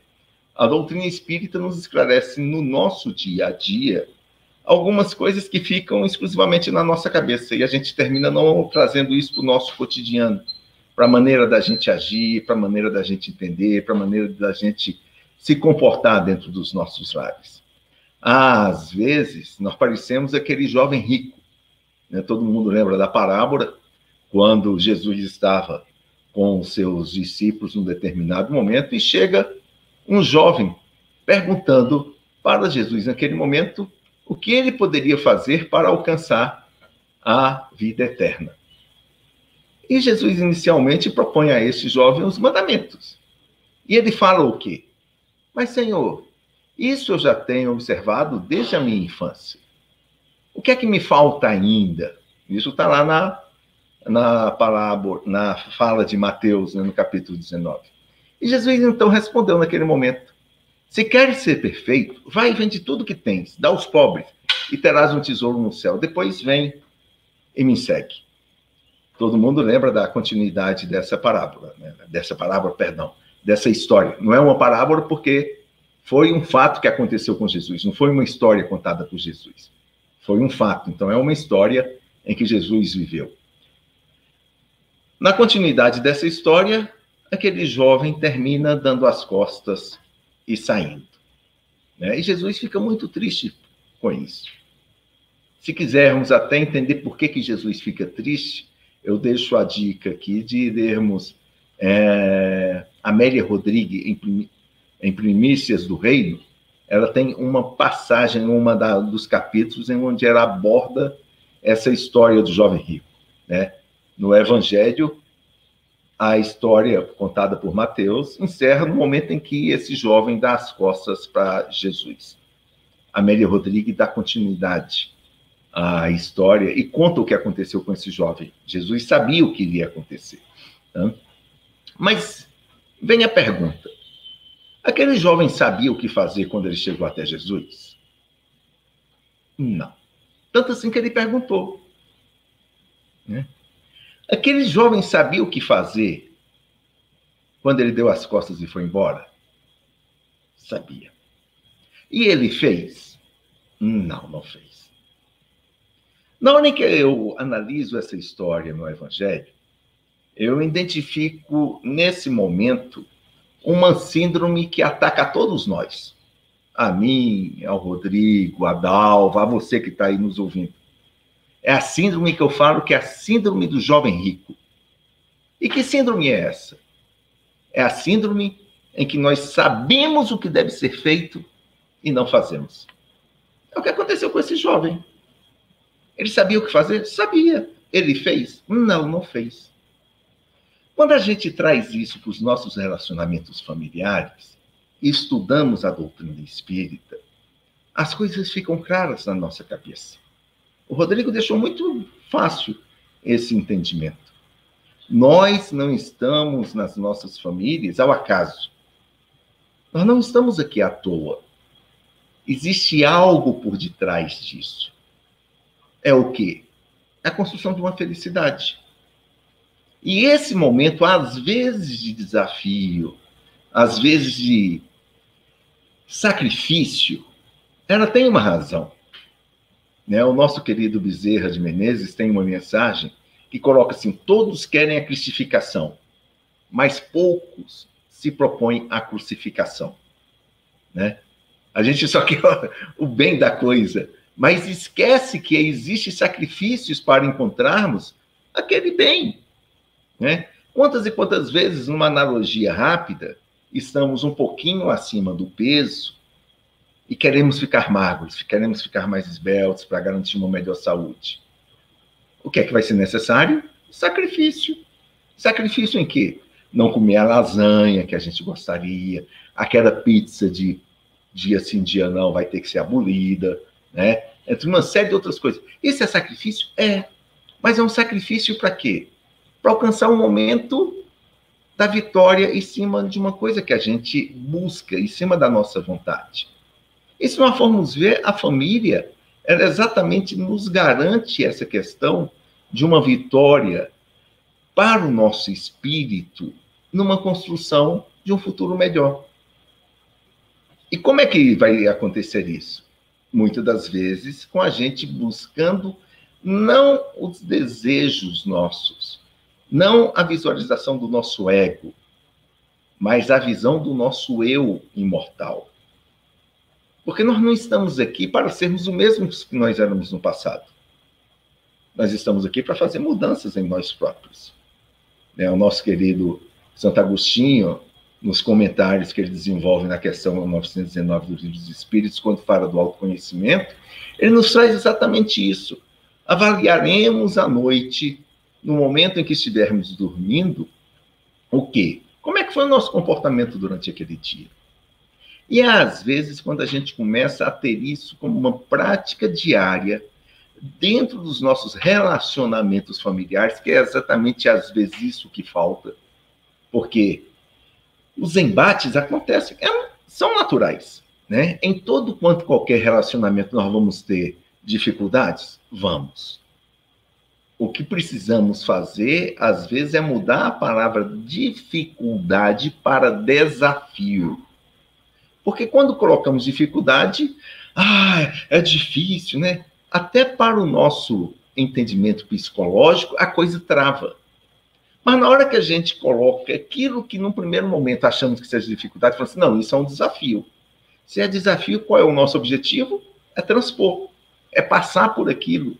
Speaker 5: a doutrina espírita nos esclarece no nosso dia a dia algumas coisas que ficam exclusivamente na nossa cabeça, e a gente termina não trazendo isso para o nosso cotidiano, para a maneira da gente agir, para a maneira da gente entender, para a maneira da gente se comportar dentro dos nossos lares. Às vezes, nós parecemos aquele jovem rico, né? Todo mundo lembra da parábola, quando Jesus estava com os seus discípulos num determinado momento, e chega um jovem perguntando para Jesus, naquele momento, o que ele poderia fazer para alcançar a vida eterna. E Jesus, inicialmente, propõe a esse jovem os mandamentos. E ele fala o quê? Mas, Senhor, isso eu já tenho observado desde a minha infância. O que é que me falta ainda? Isso está lá na parábola, na fala de Mateus, né, no capítulo 19. E Jesus, então, respondeu naquele momento: se queres ser perfeito, vai e vende tudo que tens, dá aos pobres, e terás um tesouro no céu. Depois vem e me segue. Todo mundo lembra da continuidade dessa parábola, né? Dessa história. Não é uma parábola porque Foi um fato que aconteceu com Jesus, não foi uma história contada por Jesus. Foi um fato, então é uma história em que Jesus viveu. Na continuidade dessa história, aquele jovem termina dando as costas e saindo, né? E Jesus fica muito triste com isso. Se quisermos até entender por que Jesus fica triste, eu deixo a dica aqui de lermos Amélia Rodrigues, em Primícias do Reino. Ela tem uma passagem, dos capítulos, em onde ela aborda essa história do jovem rico, né? No Evangelho, a história contada por Mateus encerra no momento em que esse jovem dá as costas para Jesus. Amélia Rodrigues dá continuidade à história e conta o que aconteceu com esse jovem. Jesus sabia o que iria acontecer, né? Mas vem a pergunta: aquele jovem sabia o que fazer quando ele chegou até Jesus? Não. Tanto assim que ele perguntou, né? Aquele jovem sabia o que fazer quando ele deu as costas e foi embora? Sabia. E ele fez? Não, não fez. Na hora em que eu analiso essa história no Evangelho, eu identifico, nesse momento, uma síndrome que ataca a todos nós. A mim, ao Rodrigo, a Dalva, a você que está aí nos ouvindo. É a síndrome que eu falo que é a síndrome do jovem rico. E que síndrome é essa? É a síndrome em que nós sabemos o que deve ser feito e não fazemos. É o que aconteceu com esse jovem. Ele sabia o que fazer? Sabia. Ele fez? Não, não fez. Quando a gente traz isso para os nossos relacionamentos familiares e estudamos a doutrina espírita, as coisas ficam claras na nossa cabeça. O Rodrigo deixou muito fácil esse entendimento. Nós não estamos nas nossas famílias ao acaso. Nós não estamos aqui à toa. Existe algo por detrás disso. É o quê? É a construção de uma felicidade. E esse momento, às vezes de desafio, às vezes de sacrifício, ela tem uma razão. Né? O nosso querido Bezerra de Menezes tem uma mensagem que coloca assim: todos querem a cristificação, mas poucos se propõem à crucificação. Né? A gente só quer o bem da coisa, mas esquece que existem sacrifícios para encontrarmos aquele bem. Né? Quantas e quantas vezes, numa analogia rápida, estamos um pouquinho acima do peso e queremos ficar magros, queremos ficar mais esbeltos para garantir uma melhor saúde. O que é que vai ser necessário? Sacrifício. Sacrifício em quê? Não comer a lasanha que a gente gostaria, aquela pizza de dia sim, dia não, vai ter que ser abolida, né? Entre uma série de outras coisas. Isso é sacrifício? É. Mas é um sacrifício para quê? Para alcançar um momento da vitória em cima de uma coisa que a gente busca, em cima da nossa vontade. E se nós formos ver, a família, ela exatamente nos garante essa questão de uma vitória para o nosso espírito numa construção de um futuro melhor. E como é que vai acontecer isso? Muitas das vezes com a gente buscando não os desejos nossos, não a visualização do nosso ego, mas a visão do nosso eu imortal. Porque nós não estamos aqui para sermos o mesmo que nós éramos no passado. Nós estamos aqui para fazer mudanças em nós próprios. O nosso querido Santo Agostinho, nos comentários que ele desenvolve na questão 919 do Livro dos Espíritos, quando fala do autoconhecimento, ele nos traz exatamente isso. Avaliaremos à noite, no momento em que estivermos dormindo, o quê? Como é que foi o nosso comportamento durante aquele dia? E às vezes, quando a gente começa a ter isso como uma prática diária, dentro dos nossos relacionamentos familiares, que é exatamente às vezes isso que falta, porque os embates acontecem, são naturais, né? Em todo quanto qualquer relacionamento nós vamos ter dificuldades? Vamos. O que precisamos fazer, às vezes, é mudar a palavra dificuldade para desafio. Porque quando colocamos dificuldade, é difícil, né? Até para o nosso entendimento psicológico, a coisa trava. Mas na hora que a gente coloca aquilo que, num primeiro momento, achamos que seja dificuldade, fala assim, não, isso é um desafio. Se é desafio, qual é o nosso objetivo? É transpor, é passar por aquilo,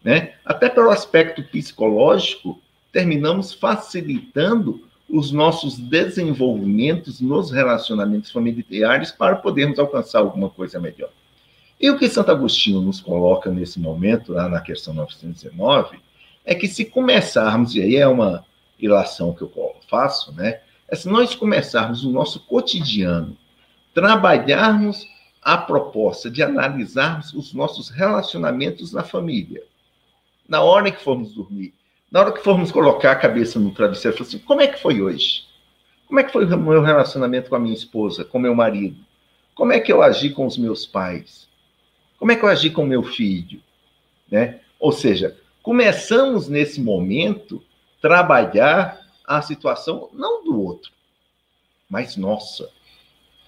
Speaker 5: né? Até pelo aspecto psicológico, terminamos facilitando os nossos desenvolvimentos nos relacionamentos familiares para podermos alcançar alguma coisa melhor. E o que Santo Agostinho nos coloca nesse momento, lá na questão 919, é que se começarmos, e aí é uma ilação que eu faço, né? É se nós começarmos o nosso cotidiano, trabalharmos a proposta de analisarmos os nossos relacionamentos na família. Na hora que formos dormir, na hora que formos colocar a cabeça no travesseiro, falar assim, como é que foi hoje? Como é que foi o meu relacionamento com a minha esposa, com o meu marido? Como é que eu agi com os meus pais? Como é que eu agi com o meu filho? Né? Ou seja, começamos nesse momento trabalhar a situação não do outro, mas nossa.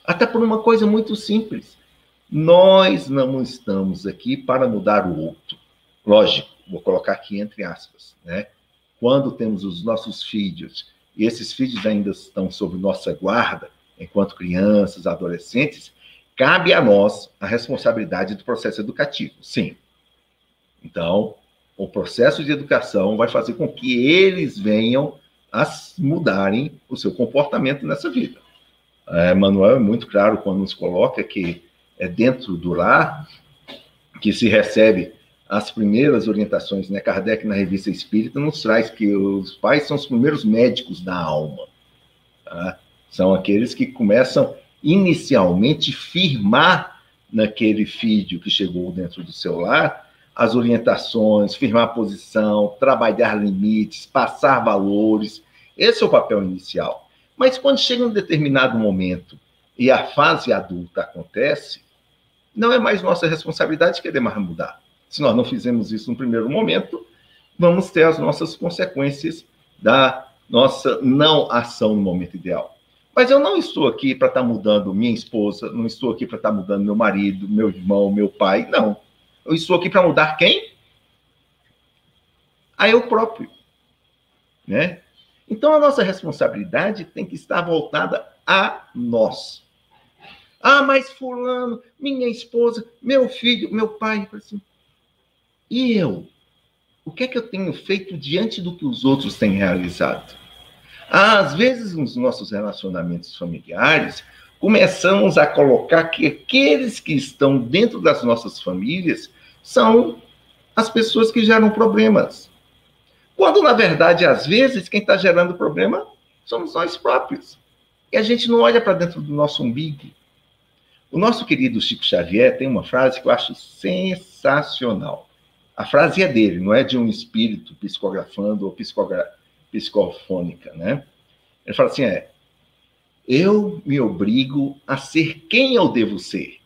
Speaker 5: Até por uma coisa muito simples. Nós não estamos aqui para mudar o outro. Lógico, vou colocar aqui entre aspas, né? Quando temos os nossos filhos, e esses filhos ainda estão sob nossa guarda, enquanto crianças, adolescentes, cabe a nós a responsabilidade do processo educativo, sim. Então, o processo de educação vai fazer com que eles venham a mudarem o seu comportamento nessa vida. Manuel é muito claro quando nos coloca que é dentro do lar que se recebe as primeiras orientações, né? Kardec, na Revista Espírita, nos traz que os pais são os primeiros médicos da alma. Tá? São aqueles que começam inicialmente firmar naquele filho que chegou dentro do seu lar as orientações, firmar a posição, trabalhar limites, passar valores. Esse é o papel inicial. Mas quando chega um determinado momento e a fase adulta acontece, não é mais nossa responsabilidade querer mais mudar. Se nós não fizermos isso no primeiro momento, vamos ter as nossas consequências da nossa não ação no momento ideal. Mas eu não estou aqui para estar mudando minha esposa, não estou aqui para estar mudando meu marido, meu irmão, meu pai, não. Eu estou aqui para mudar quem? A eu próprio, né? Então, a nossa responsabilidade tem que estar voltada a nós. Mas fulano, minha esposa, meu filho, meu pai, assim, e eu? O que é que eu tenho feito diante do que os outros têm realizado? Às vezes, nos nossos relacionamentos familiares, começamos a colocar que aqueles que estão dentro das nossas famílias são as pessoas que geram problemas. Quando, na verdade, às vezes, quem está gerando problema somos nós próprios. E a gente não olha para dentro do nosso umbigo. O nosso querido Chico Xavier tem uma frase que eu acho sensacional. A frase é dele, não é de um espírito psicografando ou psicofônica, né? Ele fala assim, eu me obrigo a ser quem eu devo ser.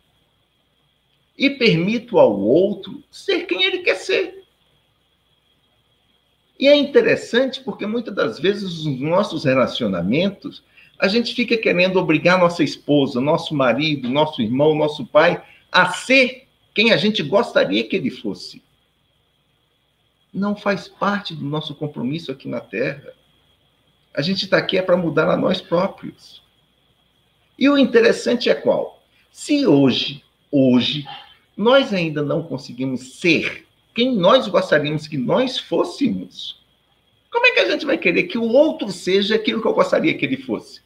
Speaker 5: E permito ao outro ser quem ele quer ser. E é interessante porque muitas das vezes nos nossos relacionamentos a gente fica querendo obrigar nossa esposa, nosso marido, nosso irmão, nosso pai a ser quem a gente gostaria que ele fosse. Não faz parte do nosso compromisso aqui na Terra. A gente está aqui para mudar a nós próprios. E o interessante é qual? Se hoje, nós ainda não conseguimos ser quem nós gostaríamos que nós fôssemos, como é que a gente vai querer que o outro seja aquilo que eu gostaria que ele fosse?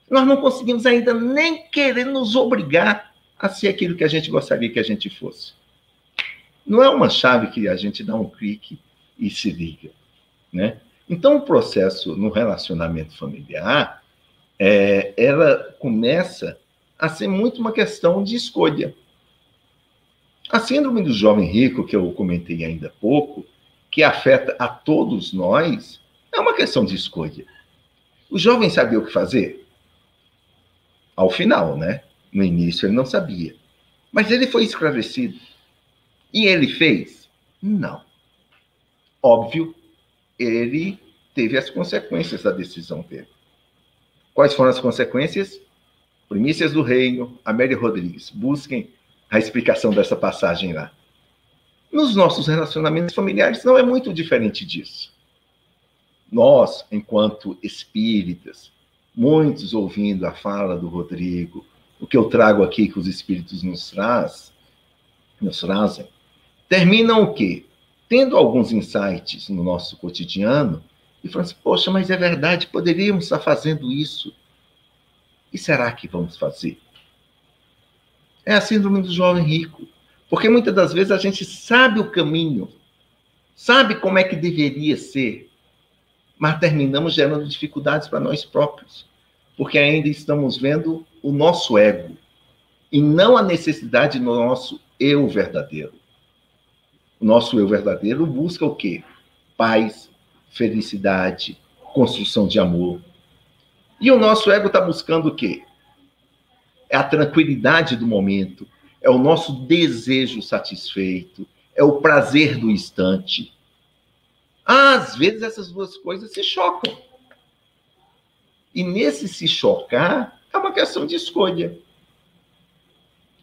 Speaker 5: Nós não conseguimos ainda nem querer nos obrigar a ser aquilo que a gente gostaria que a gente fosse. Não é uma chave que a gente dá um clique e se liga, né? Então, o processo no relacionamento familiar, ela começa a ser muito uma questão de escolha. A síndrome do jovem rico, que eu comentei ainda há pouco, que afeta a todos nós, é uma questão de escolha. O jovem sabia o que fazer? Ao final, né? No início ele não sabia. Mas ele foi esclarecido. E ele fez? Não. Óbvio, ele teve as consequências da decisão dele. Quais foram as consequências? Primícias do Reino, Amélia Rodrigues. Busquem a explicação dessa passagem lá. Nos nossos relacionamentos familiares não é muito diferente disso. Nós, enquanto espíritas, muitos ouvindo a fala do Rodrigo, o que eu trago aqui que os espíritos nos trazem, terminam o quê? Tendo alguns insights no nosso cotidiano e falando assim, poxa, mas é verdade, poderíamos estar fazendo isso. E será que vamos fazer? É a síndrome do jovem rico. Porque muitas das vezes a gente sabe o caminho, sabe como é que deveria ser, mas terminamos gerando dificuldades para nós próprios, porque ainda estamos vendo o nosso ego e não a necessidade do nosso eu verdadeiro. O nosso eu verdadeiro busca o quê? Paz, felicidade, construção de amor. E o nosso ego está buscando o quê? É a tranquilidade do momento, é o nosso desejo satisfeito, é o prazer do instante. Às vezes essas duas coisas se chocam. E nesse se chocar, é uma questão de escolha.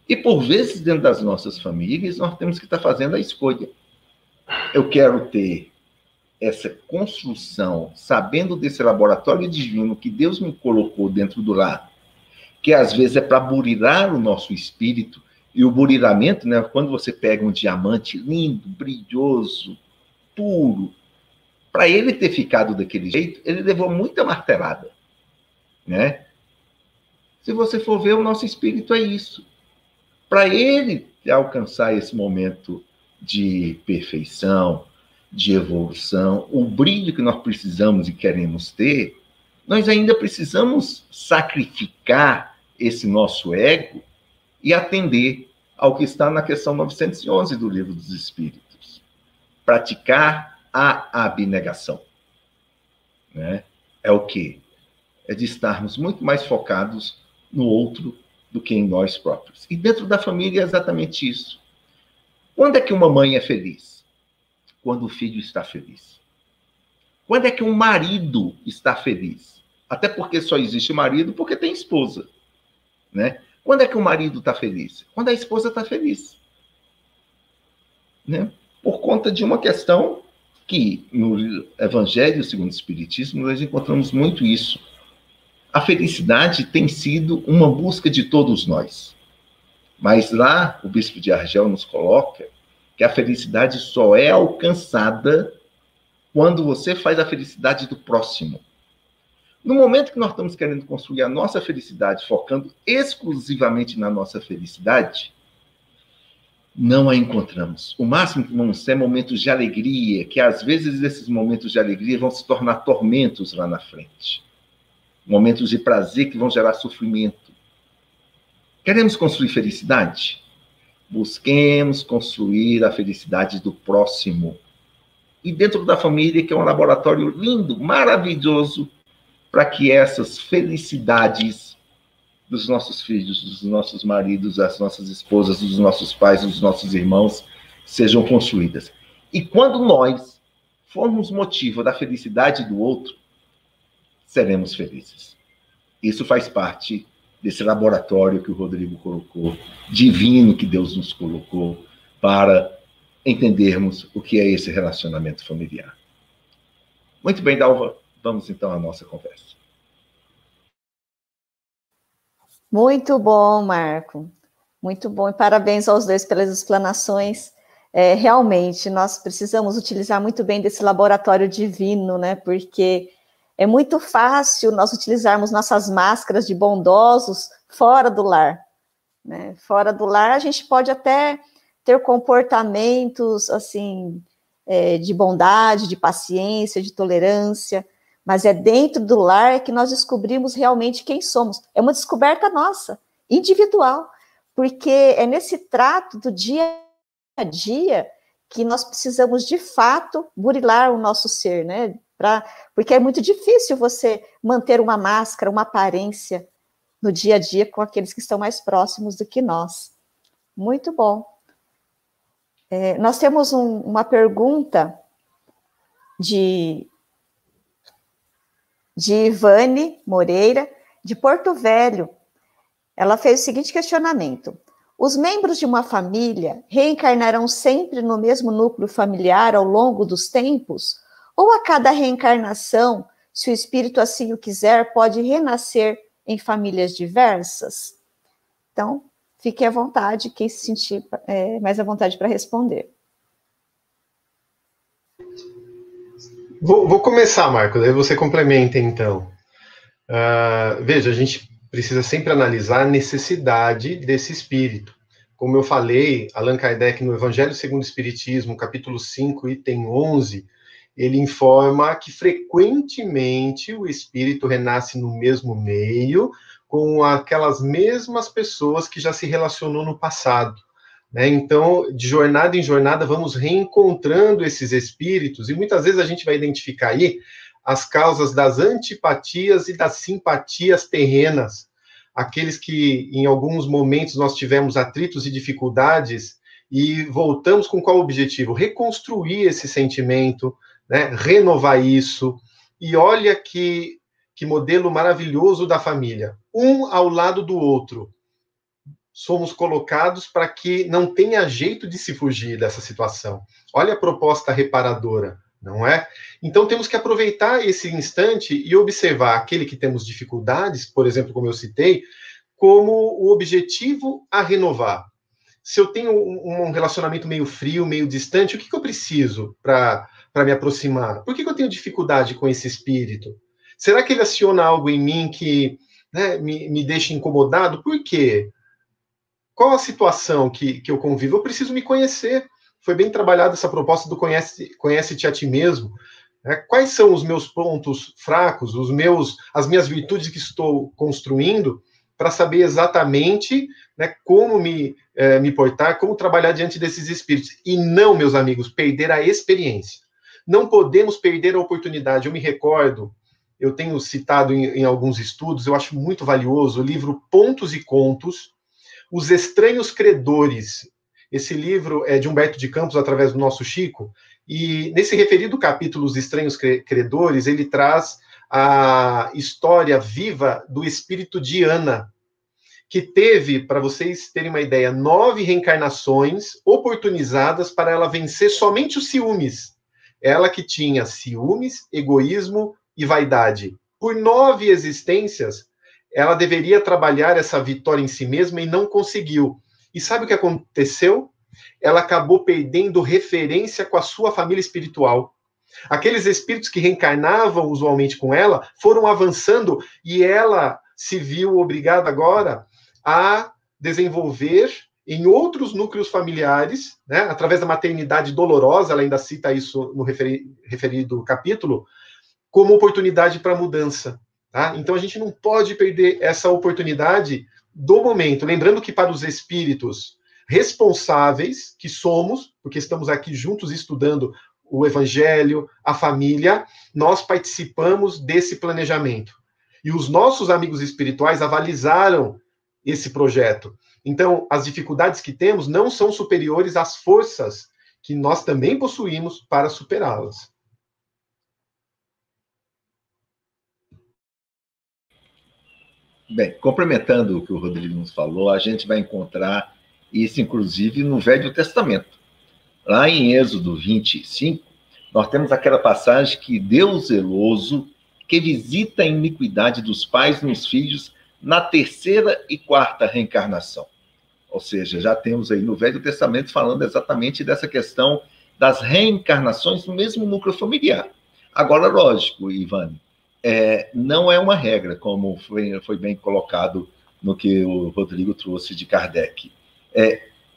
Speaker 5: E por vezes, dentro das nossas famílias, nós temos que estar fazendo a escolha. Eu quero ter essa construção, sabendo desse laboratório divino que Deus me colocou dentro do lar, que às vezes é para burilar o nosso espírito, e o burilamento, né, quando você pega um diamante lindo, brilhoso, puro, para ele ter ficado daquele jeito, ele levou muita martelada, né? Se você for ver, o nosso espírito é isso. Para ele alcançar esse momento de perfeição, de evolução, o brilho que nós precisamos e queremos ter, nós ainda precisamos sacrificar esse nosso ego e atender ao que está na questão 911 do Livro dos Espíritos. Praticar a abnegação. Né? É o quê? É de estarmos muito mais focados no outro do que em nós próprios. E dentro da família é exatamente isso. Quando é que uma mãe é feliz? Quando o filho está feliz. Quando é que um marido está feliz? Até porque só existe marido porque tem esposa. Né? Quando é que o marido está feliz? Quando a esposa está feliz. Né? Por conta de uma questão que no Evangelho segundo o Espiritismo nós encontramos muito isso. A felicidade tem sido uma busca de todos nós. Mas lá o Bispo de Argel nos coloca que a felicidade só é alcançada quando você faz a felicidade do próximo. No momento que nós estamos querendo construir a nossa felicidade, focando exclusivamente na nossa felicidade, não a encontramos. O máximo que vamos ter é momentos de alegria, que às vezes esses momentos de alegria vão se tornar tormentos lá na frente. Momentos de prazer que vão gerar sofrimento. Queremos construir felicidade? Busquemos construir a felicidade do próximo. E dentro da família, que é um laboratório lindo, maravilhoso, para que essas felicidades dos nossos filhos, dos nossos maridos, das nossas esposas, dos nossos pais, dos nossos irmãos, sejam construídas. E quando nós formos motivo da felicidade do outro, seremos felizes. Isso faz parte desse laboratório que o Rodrigo colocou, divino que Deus nos colocou, para entendermos o que é esse relacionamento familiar. Muito bem, Dalva, vamos então à nossa conversa.
Speaker 3: Muito bom, Marco. Muito bom. E parabéns aos dois pelas explanações. Realmente, nós precisamos utilizar muito bem desse laboratório divino, né? Porque é muito fácil nós utilizarmos nossas máscaras de bondosos fora do lar. Né? Fora do lar, a gente pode até ter comportamentos, assim, de bondade, de paciência, de tolerância, mas é dentro do lar que nós descobrimos realmente quem somos. É uma descoberta nossa, individual, porque é nesse trato do dia a dia que nós precisamos, de fato, burilar o nosso ser, né? Porque é muito difícil você manter uma máscara, uma aparência no dia a dia com aqueles que estão mais próximos do que nós. Muito bom. Nós temos uma pergunta de Ivane Moreira, de Porto Velho. Ela fez o seguinte questionamento: os membros de uma família reencarnarão sempre no mesmo núcleo familiar ao longo dos tempos? Ou a cada reencarnação, se o espírito assim o quiser, pode renascer em famílias diversas? Então, fique à vontade, quem se sentir mais à vontade para responder.
Speaker 4: Vou começar, Marco, daí você complementa, então. Veja, a gente precisa sempre analisar a necessidade desse espírito. Como eu falei, Allan Kardec, no Evangelho segundo o Espiritismo, capítulo 5, item 11, ele informa que frequentemente o espírito renasce no mesmo meio, com aquelas mesmas pessoas que já se relacionou no passado. Né? Então, de jornada em jornada, vamos reencontrando esses espíritos, e muitas vezes a gente vai identificar aí as causas das antipatias e das simpatias terrenas, aqueles que em alguns momentos nós tivemos atritos e dificuldades, e voltamos com qual objetivo? Reconstruir esse sentimento, né? Renovar isso, e olha que modelo maravilhoso da família, um ao lado do outro. Somos colocados para que não tenha jeito de se fugir dessa situação. Olha a proposta reparadora, não é? Então, temos que aproveitar esse instante e observar aquele que temos dificuldades, por exemplo, como eu citei, como o objetivo a renovar. Se eu tenho um relacionamento meio frio, meio distante, o que eu preciso para me aproximar? Por que eu tenho dificuldade com esse espírito? Será que ele aciona algo em mim que, né, me deixa incomodado? Por quê? Qual a situação que eu convivo? Eu preciso me conhecer. Foi bem trabalhada essa proposta do conhece-te a ti mesmo. Né? Quais são os meus pontos fracos, as minhas virtudes que estou construindo, para saber exatamente, né, como me portar, como trabalhar diante desses espíritos. E não, meus amigos, perder a experiência. Não podemos perder a oportunidade. Eu me recordo, eu tenho citado em alguns estudos, eu acho muito valioso, o livro Pontos e Contos, Os Estranhos Credores. Esse livro é de Humberto de Campos, através do nosso Chico, e nesse referido capítulo, Os Estranhos Credores, ele traz a história viva do espírito de Ana, que teve, para vocês terem uma ideia, 9 reencarnações oportunizadas para ela vencer somente os ciúmes. Ela que tinha ciúmes, egoísmo e vaidade. Por 9 existências, ela deveria trabalhar essa vitória em si mesma e não conseguiu. E sabe o que aconteceu? Ela acabou perdendo referência com a sua família espiritual. Aqueles espíritos que reencarnavam usualmente com ela foram avançando e ela se viu obrigada agora a desenvolver em outros núcleos familiares, né, através da maternidade dolorosa, ela ainda cita isso no referido capítulo, como oportunidade para mudança. Tá? Então, a gente não pode perder essa oportunidade do momento. Lembrando que para os espíritos responsáveis que somos, porque estamos aqui juntos estudando o Evangelho, a família, nós participamos desse planejamento. E os nossos amigos espirituais avalizaram esse projeto. Então, as dificuldades que temos não são superiores às forças que nós também possuímos para superá-las.
Speaker 5: Bem, complementando o que o Rodrigo nos falou, a gente vai encontrar isso, inclusive, no Velho Testamento. Lá em Êxodo 25, nós temos aquela passagem que Deus zeloso, que visita a iniquidade dos pais nos filhos na 3ª e 4ª reencarnação. Ou seja, já temos aí no Velho Testamento falando exatamente dessa questão das reencarnações no mesmo núcleo familiar. Agora, lógico, Ivane, não é uma regra, como foi bem colocado no que o Rodrigo trouxe de Kardec.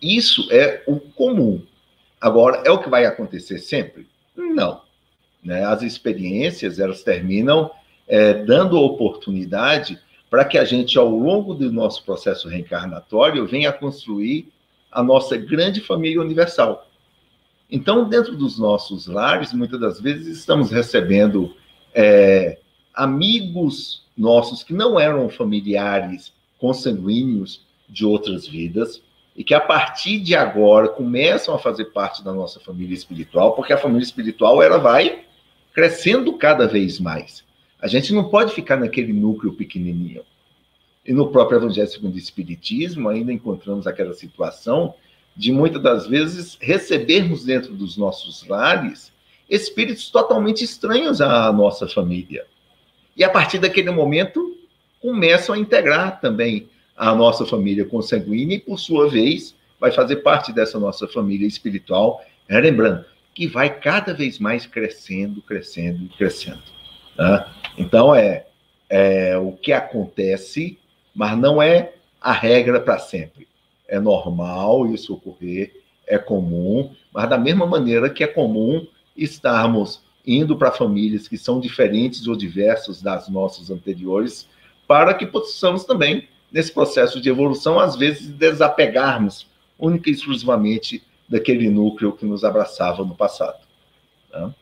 Speaker 5: Isso é o comum. Agora, é o que vai acontecer sempre? Não. Né? As experiências, elas terminam dando oportunidade para que a gente, ao longo do nosso processo reencarnatório, venha a construir a nossa grande família universal. Então, dentro dos nossos lares, muitas das vezes estamos recebendo amigos nossos que não eram familiares consanguíneos de outras vidas e que, a partir de agora, começam a fazer parte da nossa família espiritual, porque a família espiritual ela vai crescendo cada vez mais. A gente não pode ficar naquele núcleo pequenininho. E no próprio Evangelho segundo o Espiritismo, ainda encontramos aquela situação de, muitas das vezes, recebermos dentro dos nossos lares espíritos totalmente estranhos à nossa família. E, a partir daquele momento, começam a integrar também a nossa família consanguínea e, por sua vez, vai fazer parte dessa nossa família espiritual, lembrando, que vai cada vez mais crescendo, crescendo e crescendo. Né? Então, é o que acontece, mas não é a regra para sempre. É normal isso ocorrer, é comum, mas da mesma maneira que é comum estarmos indo para famílias que são diferentes ou diversas das nossas anteriores, para que possamos também, nesse processo de evolução, às vezes desapegarmos única e exclusivamente daquele núcleo que nos abraçava no passado. Né?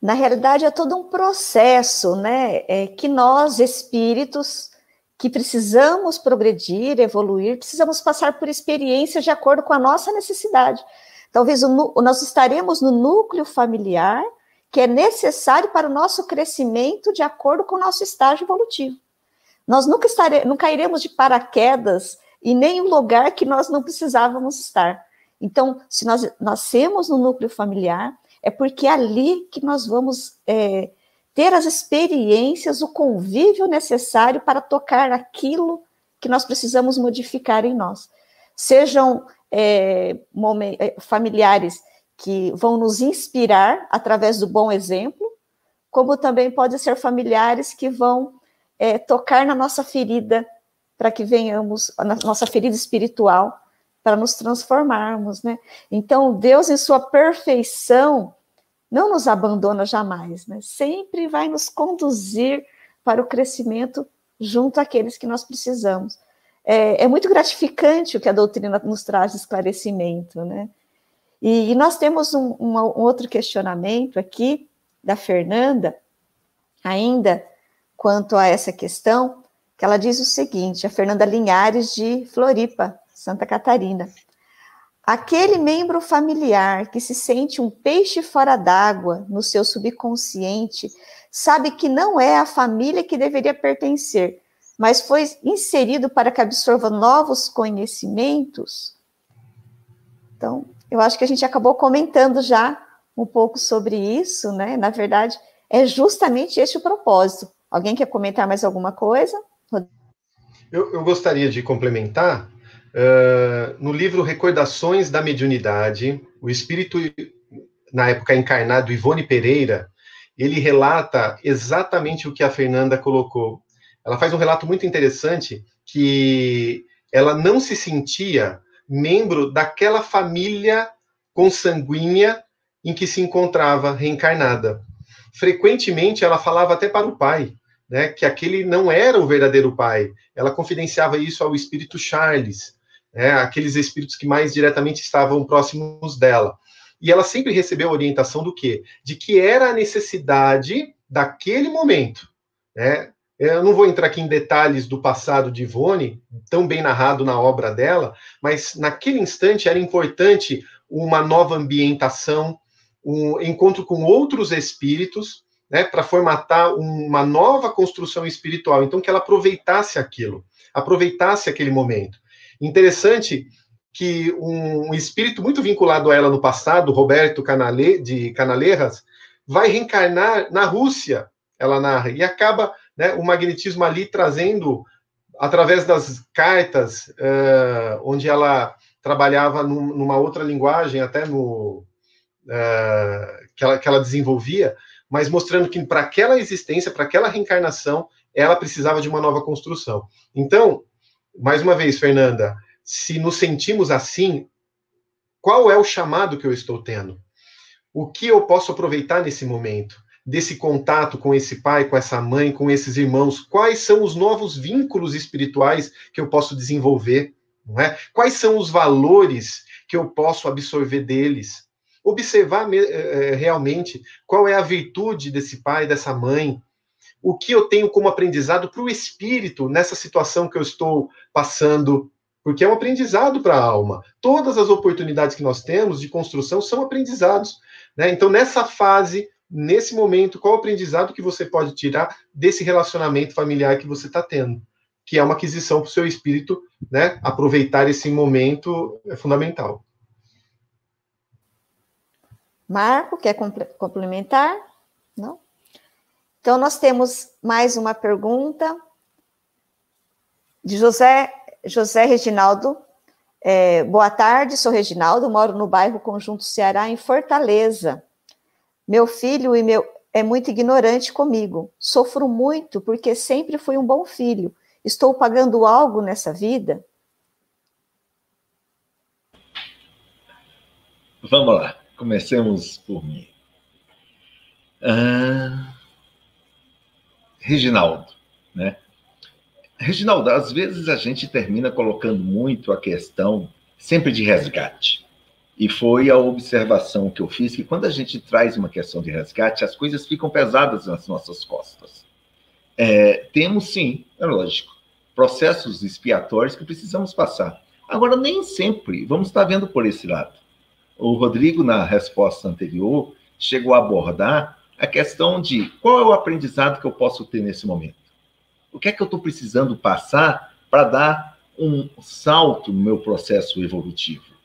Speaker 3: Na realidade, é todo um processo, né? Que nós, espíritos, que precisamos progredir, evoluir, precisamos passar por experiências de acordo com a nossa necessidade. Talvez nós estaremos no núcleo familiar, que é necessário para o nosso crescimento de acordo com o nosso estágio evolutivo. Nós nunca iremos de paraquedas em nenhum lugar que nós não precisávamos estar. Então, se nós nascemos no núcleo familiar, é porque é ali que nós vamos ter as experiências, o convívio necessário para tocar aquilo que nós precisamos modificar em nós. Sejam familiares que vão nos inspirar através do bom exemplo, como também podem ser familiares que vão tocar na nossa ferida, para que venhamos, na nossa ferida espiritual, para nos transformarmos, né? Então, Deus, em sua perfeição, não nos abandona jamais, né? Sempre vai nos conduzir para o crescimento junto àqueles que nós precisamos. É muito gratificante o que a doutrina nos traz de esclarecimento, né? E nós temos um outro questionamento aqui, da Fernanda, ainda quanto a essa questão, que ela diz o seguinte, a Fernanda Linhares, de Floripa, Santa Catarina. Aquele membro familiar que se sente um peixe fora d'água no seu subconsciente, sabe que não é a família que deveria pertencer, mas foi inserido para que absorva novos conhecimentos? Então, eu acho que a gente acabou comentando já um pouco sobre isso, né? Na verdade, é justamente este o propósito. Alguém quer comentar mais alguma coisa?
Speaker 4: Eu gostaria de complementar. No livro Recordações da Mediunidade, o espírito, na época encarnado, Ivone Pereira, ele relata exatamente o que a Fernanda colocou. Ela faz um relato muito interessante, que ela não se sentia membro daquela família consanguínea em que se encontrava reencarnada. Frequentemente, ela falava até para o pai, né, que aquele não era o verdadeiro pai. Ela confidenciava isso ao espírito Charles, né, aqueles espíritos que mais diretamente estavam próximos dela. E ela sempre recebeu a orientação do quê? De que era a necessidade daquele momento, né? Eu não vou entrar aqui em detalhes do passado de Ivone, tão bem narrado na obra dela, mas naquele instante era importante uma nova ambientação, um encontro com outros espíritos, né, para formatar uma nova construção espiritual. Então, que ela aproveitasse aquilo, aproveitasse aquele momento. Interessante que um espírito muito vinculado a ela no passado, Roberto de Canaleiras, vai reencarnar na Rússia, ela narra, e acaba, né, o magnetismo ali trazendo, através das cartas, onde ela trabalhava numa outra linguagem, até que ela desenvolvia, mas mostrando que para aquela existência, para aquela reencarnação, ela precisava de uma nova construção. Então, mais uma vez, Fernanda, se nos sentimos assim, qual é o chamado que eu estou tendo? O que eu posso aproveitar nesse momento? Desse contato com esse pai, com essa mãe, com esses irmãos? Quais são os novos vínculos espirituais que eu posso desenvolver? Não é? Quais são os valores que eu posso absorver deles? Observar realmente qual é a virtude desse pai, dessa mãe, o que eu tenho como aprendizado para o espírito nessa situação que eu estou passando, porque é um aprendizado para a alma. Todas as oportunidades que nós temos de construção são aprendizados, né? Então, nessa fase, nesse momento, qual o aprendizado que você pode tirar desse relacionamento familiar que você está tendo, que é uma aquisição para o seu espírito, né? Aproveitar esse momento é fundamental.
Speaker 3: Marco, quer complementar? Não? Então, nós temos mais uma pergunta de José Reginaldo. Boa tarde, sou Reginaldo, moro no bairro Conjunto Ceará, em Fortaleza. Meu filho é muito ignorante comigo. Sofro muito porque sempre fui um bom filho. Estou pagando algo nessa vida?
Speaker 5: Vamos lá, comecemos por mim. Reginaldo, né? Reginaldo, às vezes a gente termina colocando muito a questão sempre de resgate. E foi a observação que eu fiz, que quando a gente traz uma questão de resgate, as coisas ficam pesadas nas nossas costas. Temos, sim, é lógico, processos expiatórios que precisamos passar. Agora, nem sempre vamos estar vendo por esse lado. O Rodrigo, na resposta anterior, chegou a abordar a questão de qual é o aprendizado que eu posso ter nesse momento. O que é que eu estou precisando passar para dar um salto no meu processo evolutivo?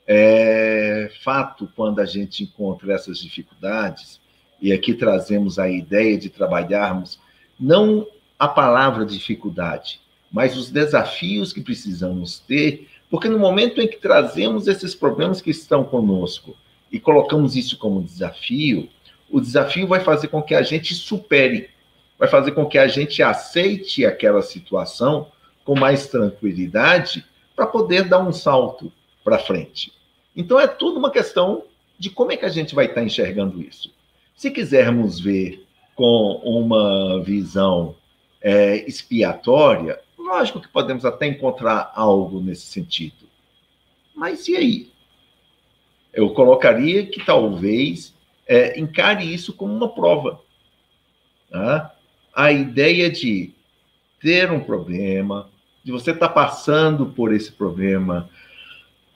Speaker 5: É fato, quando a gente encontra essas dificuldades, e aqui trazemos a ideia de trabalharmos não a palavra dificuldade, mas os desafios que precisamos ter, porque no momento em que trazemos esses problemas que estão conosco e colocamos isso como desafio, o desafio vai fazer com que a gente supere, vai fazer com que a gente aceite aquela situação com mais tranquilidade para poder dar um salto para frente. Então, é tudo uma questão de como é que a gente vai estar enxergando isso. Se quisermos ver com uma visão expiatória, lógico que podemos até encontrar algo nesse sentido. Mas e aí? Eu colocaria que talvez encare isso como uma prova. Tá? A ideia de ter um problema, de você estar passando por esse problema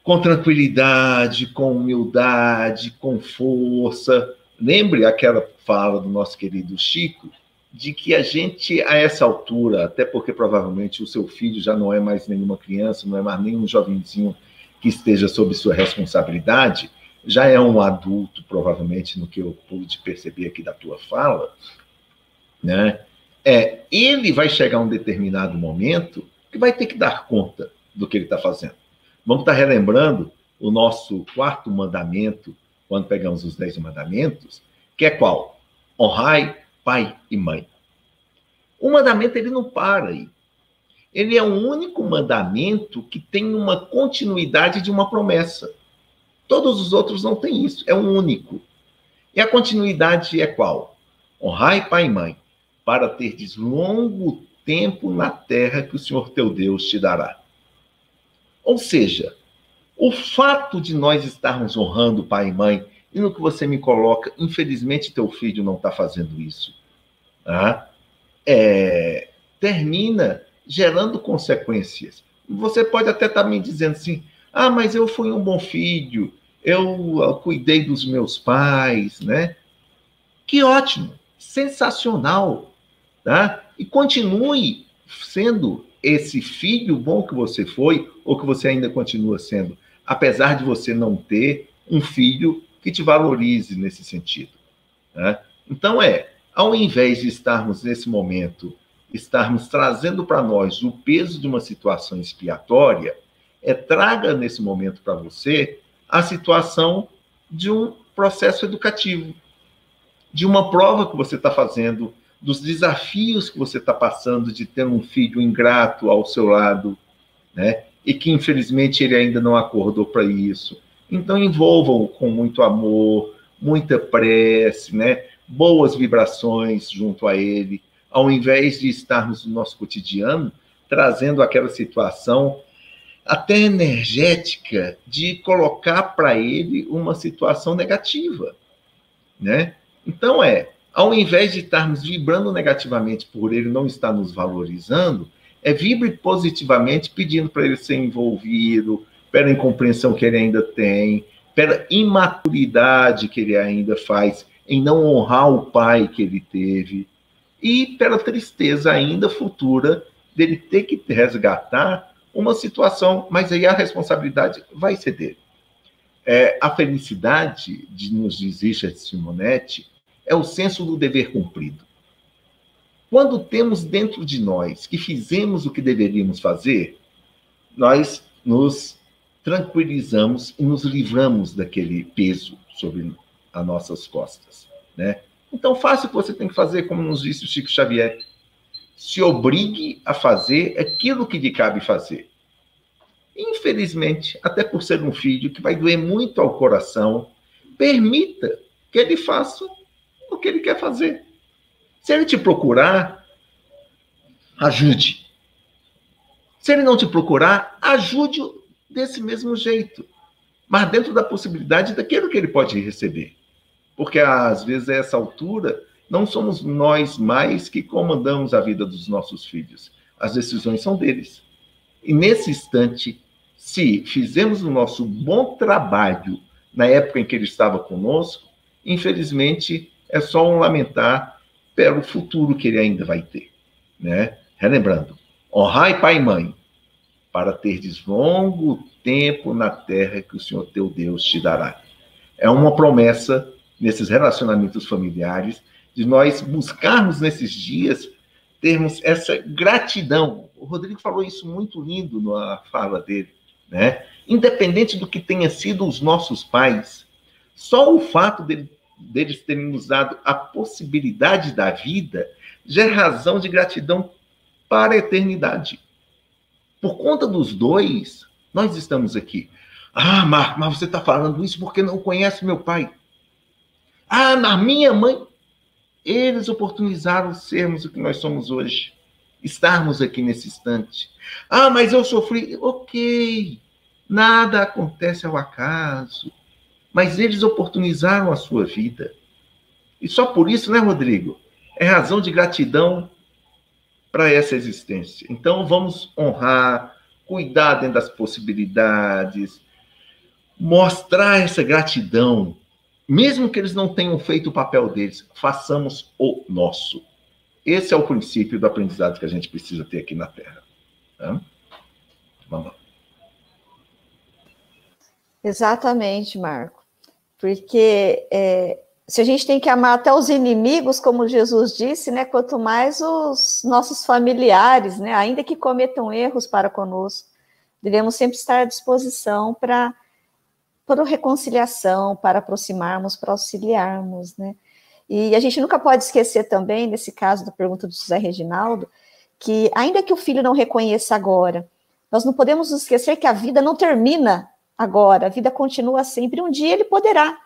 Speaker 5: com tranquilidade, com humildade, com força. Lembre aquela fala do nosso querido Chico, de que a gente, a essa altura, até porque provavelmente o seu filho já não é mais nenhuma criança, não é mais nenhum jovenzinho que esteja sob sua responsabilidade, já é um adulto, provavelmente, no que eu pude perceber aqui da tua fala, né? Ele vai chegar a um determinado momento que vai ter que dar conta do que ele está fazendo. Vamos estar relembrando o nosso 4º mandamento, quando pegamos os 10 mandamentos, que é qual? Honrai pai e mãe. O mandamento, ele não para aí. Ele é o único mandamento que tem uma continuidade de uma promessa. Todos os outros não têm isso, é um único. E a continuidade é qual? Honrai pai e mãe, para terdes longo tempo na terra que o Senhor teu Deus te dará. Ou seja, o fato de nós estarmos honrando pai e mãe, e no que você me coloca, infelizmente teu filho não está fazendo isso, tá? Termina gerando consequências. Você pode até estar me dizendo assim, mas eu fui um bom filho, eu cuidei dos meus pais, né? Que ótimo, sensacional, tá? E continue sendo esse filho bom que você foi, ou que você ainda continua sendo, apesar de você não ter um filho que te valorize nesse sentido, né? Então, ao invés de estarmos nesse momento, estarmos trazendo para nós o peso de uma situação expiatória, traga nesse momento para você a situação de um processo educativo, de uma prova que você está fazendo, dos desafios que você está passando de ter um filho ingrato ao seu lado, né? E que, infelizmente, ele ainda não acordou para isso. Então, envolvam com muito amor, muita prece, né? Boas vibrações junto a ele, ao invés de estarmos no nosso cotidiano trazendo aquela situação até energética de colocar para ele uma situação negativa, né? Então, ao invés de estarmos vibrando negativamente por ele não estar nos valorizando, vibre positivamente pedindo para ele ser envolvido, pela incompreensão que ele ainda tem, pela imaturidade que ele ainda faz em não honrar o pai que ele teve, e pela tristeza ainda futura dele ter que resgatar uma situação, mas aí a responsabilidade vai ser dele. A felicidade, nos diz Richard Simonetti, é o senso do dever cumprido. Quando temos dentro de nós que fizemos o que deveríamos fazer, nós nos tranquilizamos e nos livramos daquele peso sobre as nossas costas, né? Então, faça o que você tem que fazer, como nos disse o Chico Xavier. Se obrigue a fazer aquilo que lhe cabe fazer. Infelizmente, até por ser um filho que vai doer muito ao coração, permita que ele faça o que ele quer fazer. Se ele te procurar, ajude. Se ele não te procurar, ajude-o desse mesmo jeito, mas dentro da possibilidade daquilo que ele pode receber. Porque, às vezes, a essa altura, não somos nós mais que comandamos a vida dos nossos filhos. As decisões são deles. E, nesse instante, se fizemos o nosso bom trabalho na época em que ele estava conosco, infelizmente, é só um lamentar pelo futuro que ele ainda vai ter, né? Relembrando, honrai pai e mãe, para terdes longo tempo na terra que o Senhor teu Deus te dará. É uma promessa nesses relacionamentos familiares, de nós buscarmos nesses dias, termos essa gratidão. O Rodrigo falou isso muito lindo na fala dele, né? Independente do que tenha sido os nossos pais, só o fato deles terem nos dado a possibilidade da vida já é razão de gratidão para a eternidade. Por conta dos dois, nós estamos aqui. Ah, mas você está falando isso porque não conhece meu pai. Ah, na minha mãe, eles oportunizaram sermos o que nós somos hoje. Estarmos aqui nesse instante. Ah, mas eu sofri. Ok, nada acontece ao acaso. Mas eles oportunizaram a sua vida. E só por isso, né, Rodrigo? É razão de gratidão para essa existência. Então, vamos honrar, cuidar dentro das possibilidades, mostrar essa gratidão. Mesmo que eles não tenham feito o papel deles, façamos o nosso. Esse é o princípio do aprendizado que a gente precisa ter aqui na Terra. Tá? Vamos lá.
Speaker 3: Exatamente, Marco. Porque se a gente tem que amar até os inimigos, como Jesus disse, né, quanto mais os nossos familiares, né, ainda que cometam erros para conosco, devemos sempre estar à disposição para reconciliação, para aproximarmos, para auxiliarmos, né? E a gente nunca pode esquecer também, nesse caso da pergunta do José Reginaldo, que ainda que o filho não reconheça agora, nós não podemos nos esquecer que a vida não termina agora, a vida continua sempre. Um dia ele poderá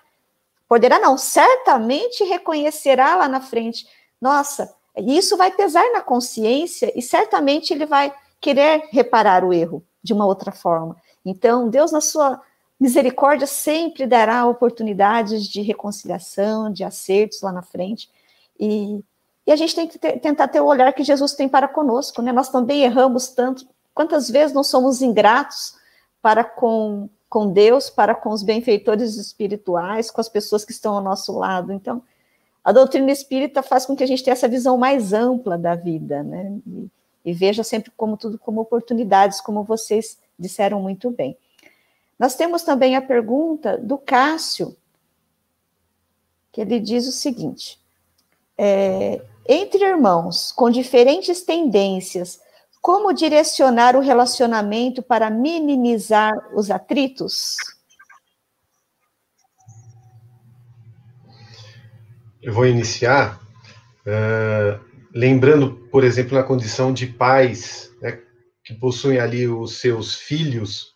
Speaker 3: não, certamente reconhecerá lá na frente. Nossa, isso vai pesar na consciência e certamente ele vai querer reparar o erro de uma outra forma. Então, Deus, na sua misericórdia, sempre dará oportunidades de reconciliação, de acertos lá na frente. E a gente tem que tentar ter o olhar que Jesus tem para conosco, né? Nós também erramos tanto. Quantas vezes nós somos ingratos para com Deus, para com os benfeitores espirituais, com as pessoas que estão ao nosso lado. Então, a doutrina espírita faz com que a gente tenha essa visão mais ampla da vida, né? E veja sempre tudo como oportunidades, como vocês disseram muito bem. Nós temos também a pergunta do Cássio, que ele diz o seguinte: entre irmãos com diferentes tendências, como direcionar o relacionamento para minimizar os atritos?
Speaker 4: Eu vou iniciar lembrando, por exemplo, na condição de pais, né, que possuem ali os seus filhos,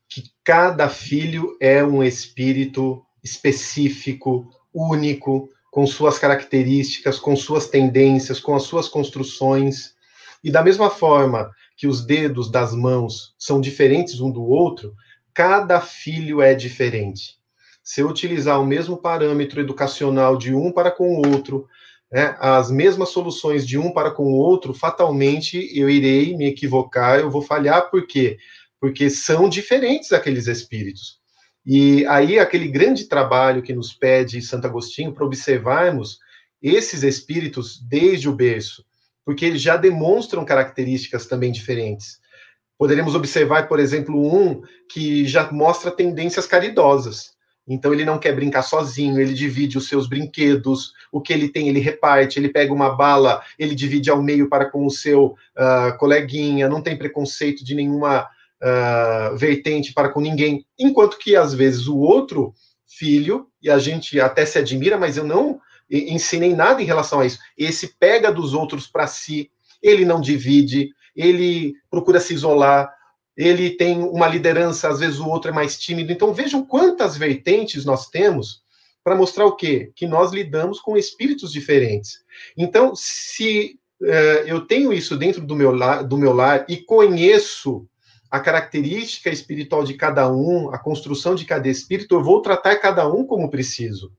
Speaker 4: que cada filho é um espírito específico, único, com suas características, com suas tendências, com as suas construções. E da mesma forma que os dedos das mãos são diferentes um do outro, cada filho é diferente. Se eu utilizar o mesmo parâmetro educacional de um para com o outro, né, as mesmas soluções de um para com o outro, fatalmente eu irei me equivocar, eu vou falhar. Por quê? Porque são diferentes aqueles espíritos. E aí, aquele grande trabalho que nos pede Santo Agostinho para observarmos esses espíritos desde o berço, porque eles já demonstram características também diferentes. Poderemos observar, por exemplo, um que já mostra tendências caridosas. Então, ele não quer brincar sozinho, ele divide os seus brinquedos, o que ele tem, ele reparte, ele pega uma bala, ele divide ao meio para com o seu coleguinha, não tem preconceito de nenhuma vertente para com ninguém. Enquanto que, às vezes, o outro filho, e a gente até se admira, mas eu não ensinei nada em relação a isso, esse pega dos outros para si, ele não divide, ele procura se isolar, ele tem uma liderança, às vezes o outro é mais tímido. Então vejam quantas vertentes nós temos para mostrar o quê? Que nós lidamos com espíritos diferentes. Então, se eu tenho isso dentro do meu lar e conheço a característica espiritual de cada um, a construção de cada espírito, eu vou tratar cada um como preciso.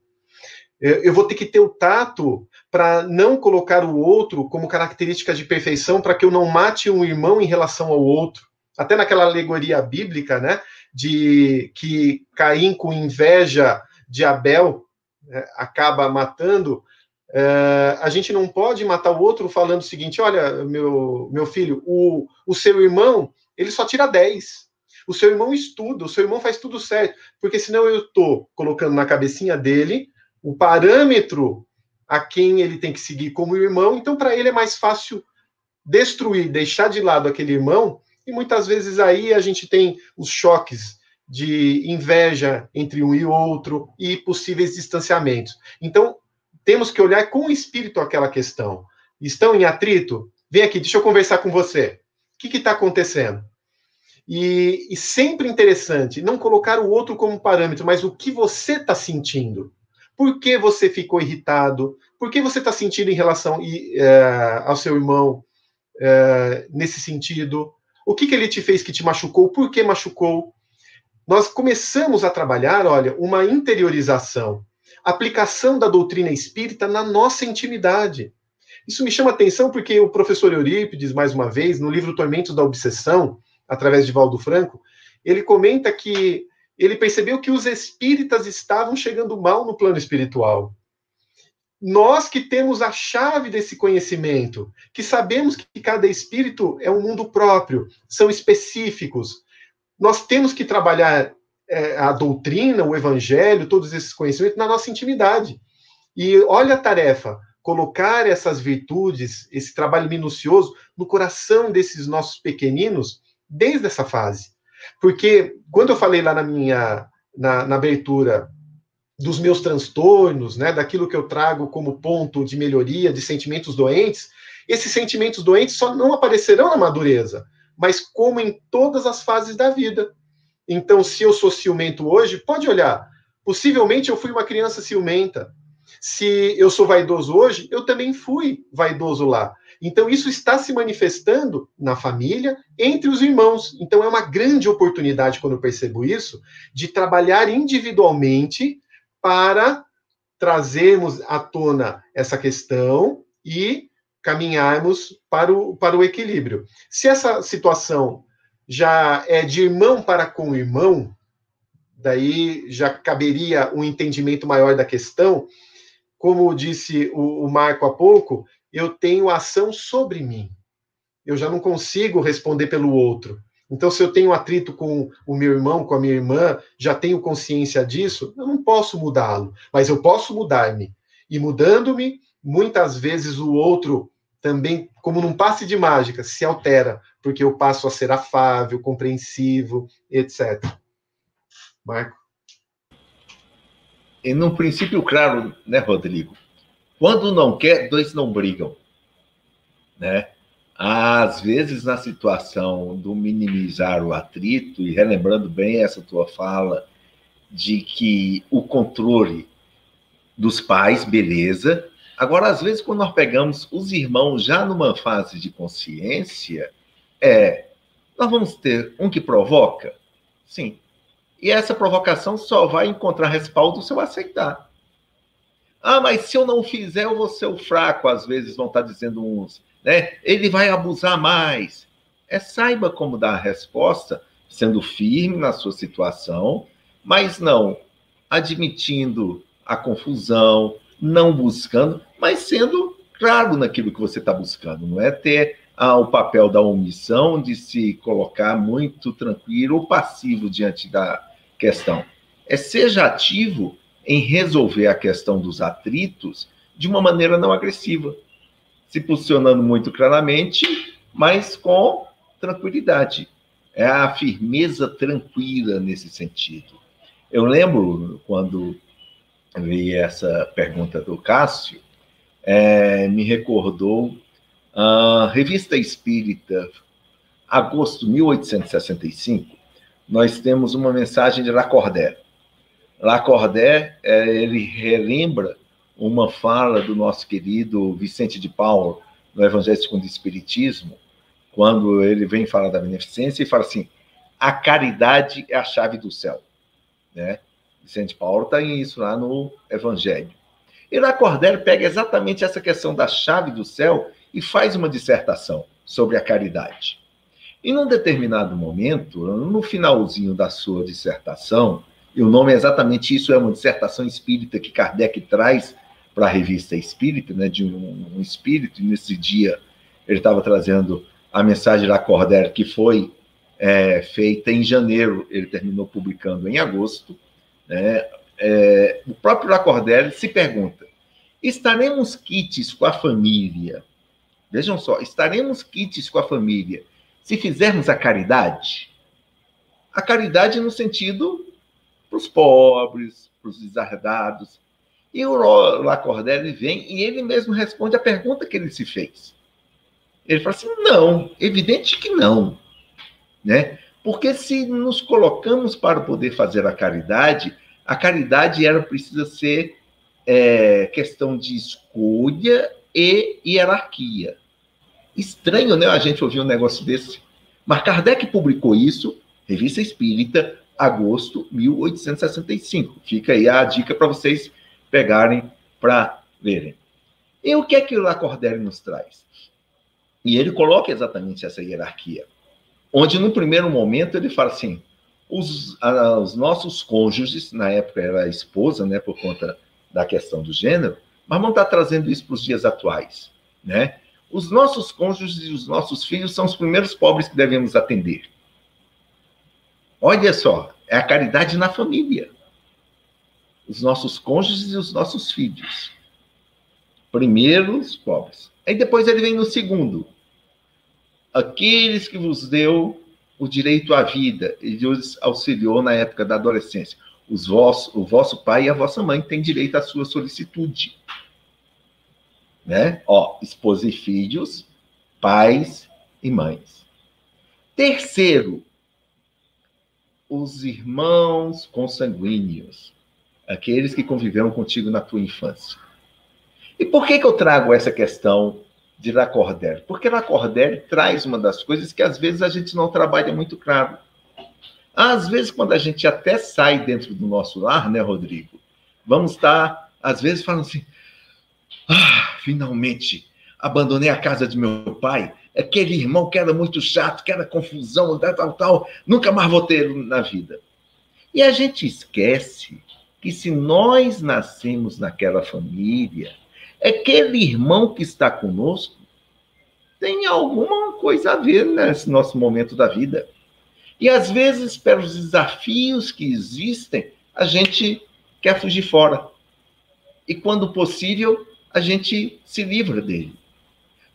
Speaker 4: Eu vou ter que ter o tato para não colocar o outro como característica de perfeição, para que eu não mate um irmão em relação ao outro. Até naquela alegoria bíblica, né, de que Caim, com inveja de Abel, acaba matando, a gente não pode matar o outro falando o seguinte: olha, meu filho, o seu irmão, ele só tira 10. O seu irmão estuda, o seu irmão faz tudo certo, porque senão eu estou colocando na cabecinha dele o parâmetro a quem ele tem que seguir como irmão, então para ele é mais fácil destruir, deixar de lado aquele irmão, e muitas vezes aí a gente tem os choques de inveja entre um e outro e possíveis distanciamentos. Então, temos que olhar com espírito aquela questão. Estão em atrito? Vem aqui, deixa eu conversar com você. O que está acontecendo? E sempre interessante, não colocar o outro como parâmetro, mas o que você está sentindo. Por que você ficou irritado? Por que você está sentindo em relação ao seu irmão nesse sentido? O que ele te fez que te machucou? Por que machucou? Nós começamos a trabalhar, olha, uma interiorização, aplicação da doutrina espírita na nossa intimidade. Isso me chama atenção porque o professor Eurípides, mais uma vez, no livro Tormentos da Obsessão, através de Valdo Franco, ele comenta que ele percebeu que os espíritas estavam chegando mal no plano espiritual. Nós que temos a chave desse conhecimento, que sabemos que cada espírito é um mundo próprio, são específicos, nós temos que trabalhar a doutrina, o evangelho, todos esses conhecimentos na nossa intimidade. E olha a tarefa, colocar essas virtudes, esse trabalho minucioso, no coração desses nossos pequeninos, desde essa fase. Porque, quando eu falei lá na abertura dos meus transtornos, né, daquilo que eu trago como ponto de melhoria de sentimentos doentes, esses sentimentos doentes só não aparecerão na madureza, mas como em todas as fases da vida. Então, se eu sou ciumento hoje, pode olhar, possivelmente eu fui uma criança ciumenta. Se eu sou vaidoso hoje, eu também fui vaidoso lá. Então, isso está se manifestando na família, entre os irmãos. Então, é uma grande oportunidade, quando eu percebo isso, de trabalhar individualmente para trazermos à tona essa questão e caminharmos para o equilíbrio. Se essa situação já é de irmão para com irmão, daí já caberia um entendimento maior da questão. Como disse o Marco há pouco, eu tenho ação sobre mim. Eu já não consigo responder pelo outro. Então, se eu tenho atrito com o meu irmão, com a minha irmã, já tenho consciência disso, eu não posso mudá-lo, mas eu posso mudar-me. E mudando-me, muitas vezes o outro também, como num passe de mágica, se altera, porque eu passo a ser afável, compreensivo, etc. Marco?
Speaker 5: E num princípio claro, né, Rodrigo? Quando não quer, dois não brigam, né? Às vezes, na situação do minimizar o atrito, e relembrando bem essa tua fala, de que o controle dos pais, beleza. Agora, às vezes, quando nós pegamos os irmãos já numa fase de consciência, nós vamos ter um que provoca? Sim. E essa provocação só vai encontrar respaldo se eu aceitar. Ah, mas se eu não fizer, eu vou ser o fraco, às vezes vão estar dizendo uns, né? Ele vai abusar mais. Saiba como dar a resposta, sendo firme na sua situação mas não admitindo a confusão, não buscando, mas sendo claro naquilo que você está buscando. Não é ter o papel da omissão, de se colocar muito tranquilo ou passivo diante da questão. Seja ativo em resolver a questão dos atritos de uma maneira não agressiva, se posicionando muito claramente, mas com tranquilidade. É a firmeza tranquila nesse sentido. Eu lembro, quando vi essa pergunta do Cássio, me recordou a Revista Espírita, agosto de 1865, nós temos uma mensagem de Lacordaire. Lacordaire, ele relembra uma fala do nosso querido Vicente de Paulo, no Evangelho segundo o Espiritismo, quando ele vem falar da beneficência e fala assim: a caridade é a chave do céu. Né? Vicente de Paulo está isso lá no Evangelho. E Lacordaire pega exatamente essa questão da chave do céu e faz uma dissertação sobre a caridade. E num determinado momento, no finalzinho da sua dissertação, e o nome é exatamente isso, é uma dissertação espírita que Kardec traz para a Revista Espírita, né, de um espírito, e nesse dia ele estava trazendo a mensagem de Lacordaire, que foi feita em janeiro, ele terminou publicando em agosto. Né? O próprio Lacordaire se pergunta: estaremos quites com a família? Vejam só, estaremos quites com a família se fizermos a caridade? A caridade no sentido para os pobres, para os desardados. E o Lacordaire vem e ele mesmo responde a pergunta que ele se fez. Ele fala assim: não, evidente que não. Né? Porque se nos colocamos para poder fazer a caridade ela precisa ser questão de escolha e hierarquia. Estranho, né, a gente ouvir um negócio desse. Mas Kardec publicou isso, Revista Espírita, agosto de 1865. Fica aí a dica para vocês pegarem para verem. E o que é que o Lacordaire nos traz? E ele coloca exatamente essa hierarquia, onde, no primeiro momento, ele fala assim: os nossos cônjuges, na época era a esposa, né, por conta da questão do gênero, mas vamos estar trazendo isso para os dias atuais. Né? Os nossos cônjuges e os nossos filhos são os primeiros pobres que devemos atender. Olha só, é a caridade na família. Os nossos cônjuges e os nossos filhos. Primeiros pobres. Aí depois ele vem no segundo: aqueles que vos deu o direito à vida e os auxiliou na época da adolescência. O vosso pai e a vossa mãe têm direito à sua solicitude. Né? Esposa e filhos, pais e mães. Terceiro, os irmãos consanguíneos, aqueles que conviveram contigo na tua infância. E por que eu trago essa questão de Lacordaire? Porque Lacordaire traz uma das coisas que às vezes a gente não trabalha muito claro. Às vezes, quando a gente até sai dentro do nosso lar, né, Rodrigo? Vamos estar, às vezes, falando assim: finalmente, abandonei a casa de meu pai, aquele irmão que era muito chato, que era confusão, tal, nunca mais vou ter na vida. E a gente esquece que se nós nascemos naquela família, aquele irmão que está conosco tem alguma coisa a ver nesse nosso momento da vida. E, às vezes, pelos desafios que existem, a gente quer fugir fora. E, quando possível, a gente se livra dele.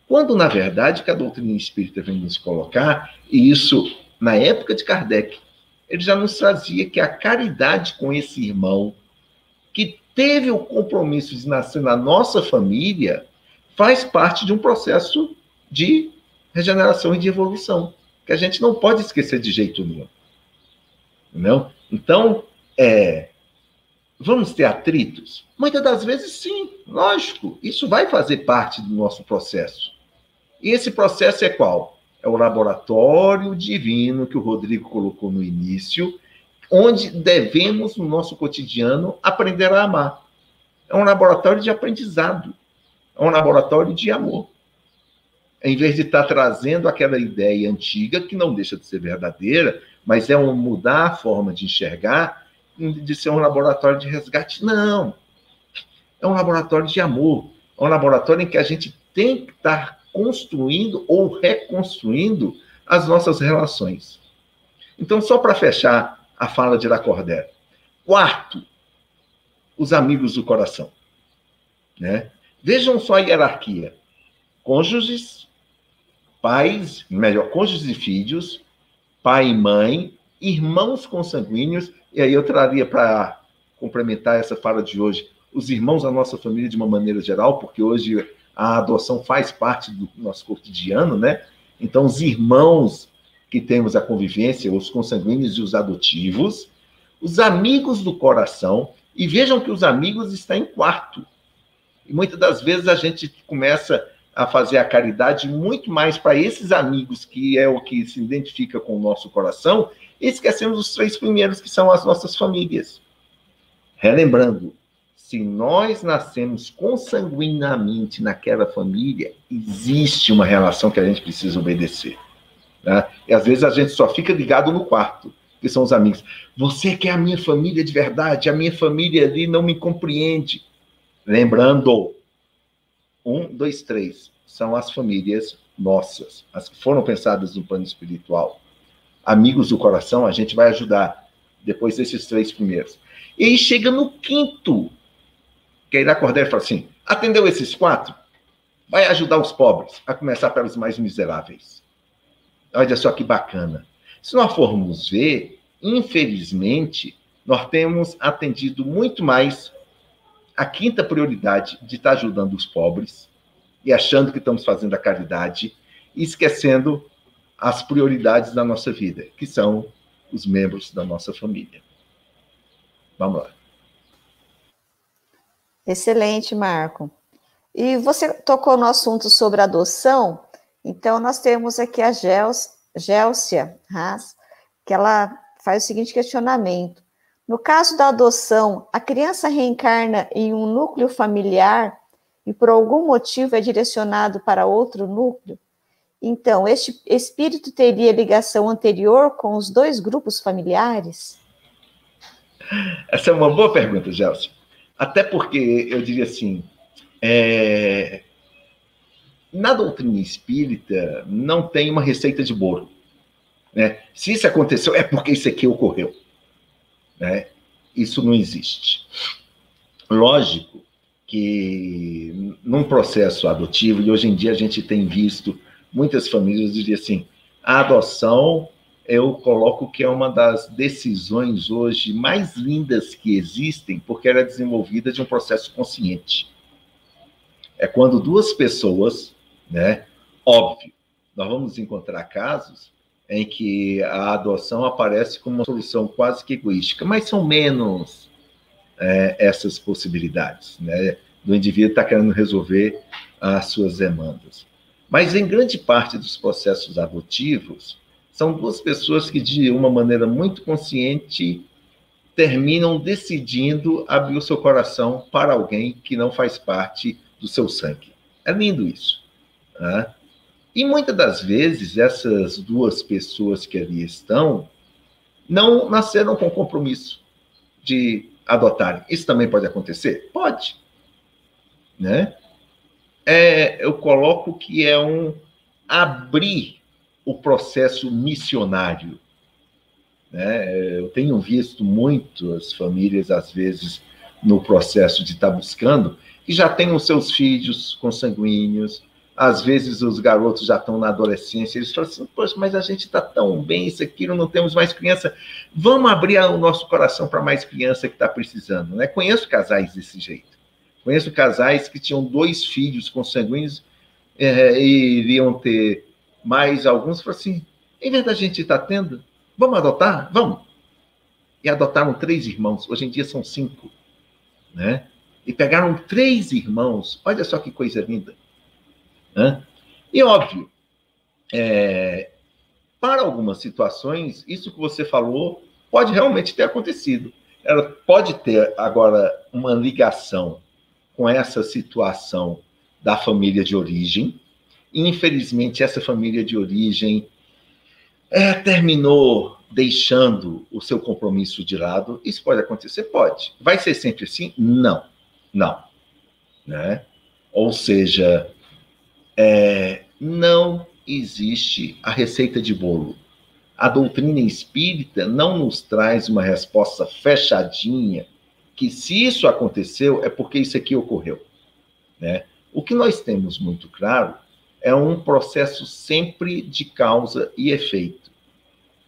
Speaker 5: Quando, na verdade, que a doutrina espírita vem nos colocar, e isso, na época de Kardec, ele já nos trazia que a caridade com esse irmão, que teve o compromisso de nascer na nossa família, faz parte de um processo de regeneração e de evolução, que a gente não pode esquecer de jeito nenhum. Não? Então, vamos ter atritos? Muitas das vezes, sim, lógico. Isso vai fazer parte do nosso processo. E esse processo é qual? É o laboratório divino que o Rodrigo colocou no início, onde devemos, no nosso cotidiano, aprender a amar. É um laboratório de aprendizado. É um laboratório de amor. Em vez de estar trazendo aquela ideia antiga, que não deixa de ser verdadeira, mas é mudar a forma de enxergar, de ser um laboratório de resgate. Não. É um laboratório de amor. É um laboratório em que a gente tem que estar construindo ou reconstruindo as nossas relações. Então, só para fechar a fala de Lacordaire. Quarto, os amigos do coração. Né? Vejam só a hierarquia. Cônjuges, pais, melhor, cônjuges e filhos, pai e mãe, irmãos consanguíneos, e aí eu traria para complementar essa fala de hoje, os irmãos da nossa família de uma maneira geral, porque hoje a adoção faz parte do nosso cotidiano, né? Então, os irmãos que temos a convivência, os consanguíneos e os adotivos, os amigos do coração, e vejam que os amigos estão em quarto. E muitas das vezes a gente começa a fazer a caridade muito mais para esses amigos, que é o que se identifica com o nosso coração, e esquecemos os 3 primeiros, que são as nossas famílias. Relembrando, se nós nascemos consanguinamente naquela família, existe uma relação que a gente precisa obedecer. Né? E às vezes a gente só fica ligado no quarto, que são os amigos. Você que é a minha família de verdade, a minha família ali não me compreende. Lembrando, 1, 2, 3, são as famílias nossas, as que foram pensadas no plano espiritual. Amigos do coração, a gente vai ajudar, depois desses 3 primeiros. E aí chega no quinto, que aí Lacordaire fala assim, atendeu esses 4, vai ajudar os pobres, a começar pelos mais miseráveis. Olha só que bacana. Se nós formos ver, infelizmente, nós temos atendido muito mais a quinta prioridade de estar ajudando os pobres e achando que estamos fazendo a caridade e esquecendo as prioridades da nossa vida, que são os membros da nossa família. Vamos lá.
Speaker 3: Excelente, Marco. E você tocou no assunto sobre adoção, então nós temos aqui a Gélcia Haas, que ela faz o seguinte questionamento. No caso da adoção, a criança reencarna em um núcleo familiar e por algum motivo é direcionado para outro núcleo? Então, este espírito teria ligação anterior com os 2 grupos familiares?
Speaker 5: Essa é uma boa pergunta, Gélcia. Até porque, eu diria assim, na doutrina espírita não tem uma receita de bolo. Né? Se isso aconteceu, é porque isso aqui ocorreu. Né? Isso não existe. Lógico que num processo adotivo, e hoje em dia a gente tem visto muitas famílias dizem assim, a adoção eu coloco que é uma das decisões hoje mais lindas que existem, porque ela é desenvolvida de um processo consciente. É quando 2 pessoas, né, óbvio, nós vamos encontrar casos em que a adoção aparece como uma solução quase que egoística, mas são menos essas possibilidades, né, do indivíduo estar querendo resolver as suas demandas. Mas em grande parte dos processos adotivos, são 2 pessoas que, de uma maneira muito consciente, terminam decidindo abrir o seu coração para alguém que não faz parte do seu sangue. É lindo isso. Né? E muitas das vezes, essas 2 pessoas que ali estão, não nasceram com compromisso de adotarem. Isso também pode acontecer? Pode. Né? Eu coloco que é um abrir o processo missionário. Né? Eu tenho visto muitas famílias, às vezes, no processo de estar buscando, que já têm os seus filhos consanguíneos, às vezes os garotos já estão na adolescência, eles falam assim, poxa, mas a gente está tão bem, isso aqui, não temos mais criança, vamos abrir o nosso coração para mais criança que está precisando. Né? Conheço casais desse jeito. Conheço casais que tinham 2 filhos consanguíneos e iriam ter mais alguns. Falaram assim, em vez da gente estar tendo, vamos adotar? Vamos. E adotaram 3 irmãos. Hoje em dia são 5. Né? E pegaram 3 irmãos. Olha só que coisa linda. Né? E óbvio, para algumas situações, isso que você falou pode realmente ter acontecido. Ela pode ter agora uma ligação com essa situação da família de origem. Infelizmente, essa família de origem terminou deixando o seu compromisso de lado. Isso pode acontecer? Pode. Vai ser sempre assim? Não. Não. Né? Ou seja, não existe a receita de bolo. A doutrina espírita não nos traz uma resposta fechadinha, que se isso aconteceu, é porque isso aqui ocorreu. Né? O que nós temos muito claro é um processo sempre de causa e efeito.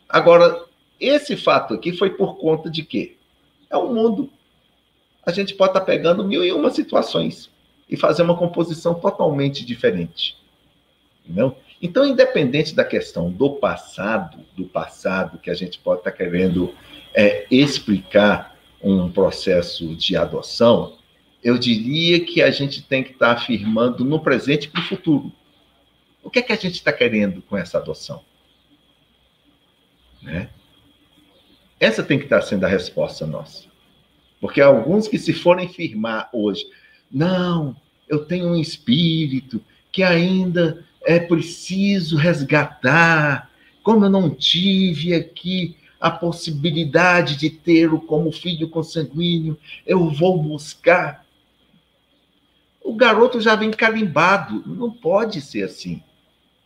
Speaker 5: Agora, esse fato aqui foi por conta de quê? É um mundo. A gente pode estar pegando 1001 situações e fazer uma composição totalmente diferente. Entendeu? Então, independente da questão do passado que a gente pode estar querendo explicar um processo de adoção, eu diria que a gente tem que estar afirmando no presente e para o futuro. O que é que a gente está querendo com essa adoção? Né? Essa tem que estar sendo a resposta nossa. Porque alguns que se forem firmar hoje, não, eu tenho um espírito que ainda é preciso resgatar, como eu não tive aqui a possibilidade de tê-lo como filho consanguíneo, eu vou buscar. O garoto já vem carimbado, não pode ser assim.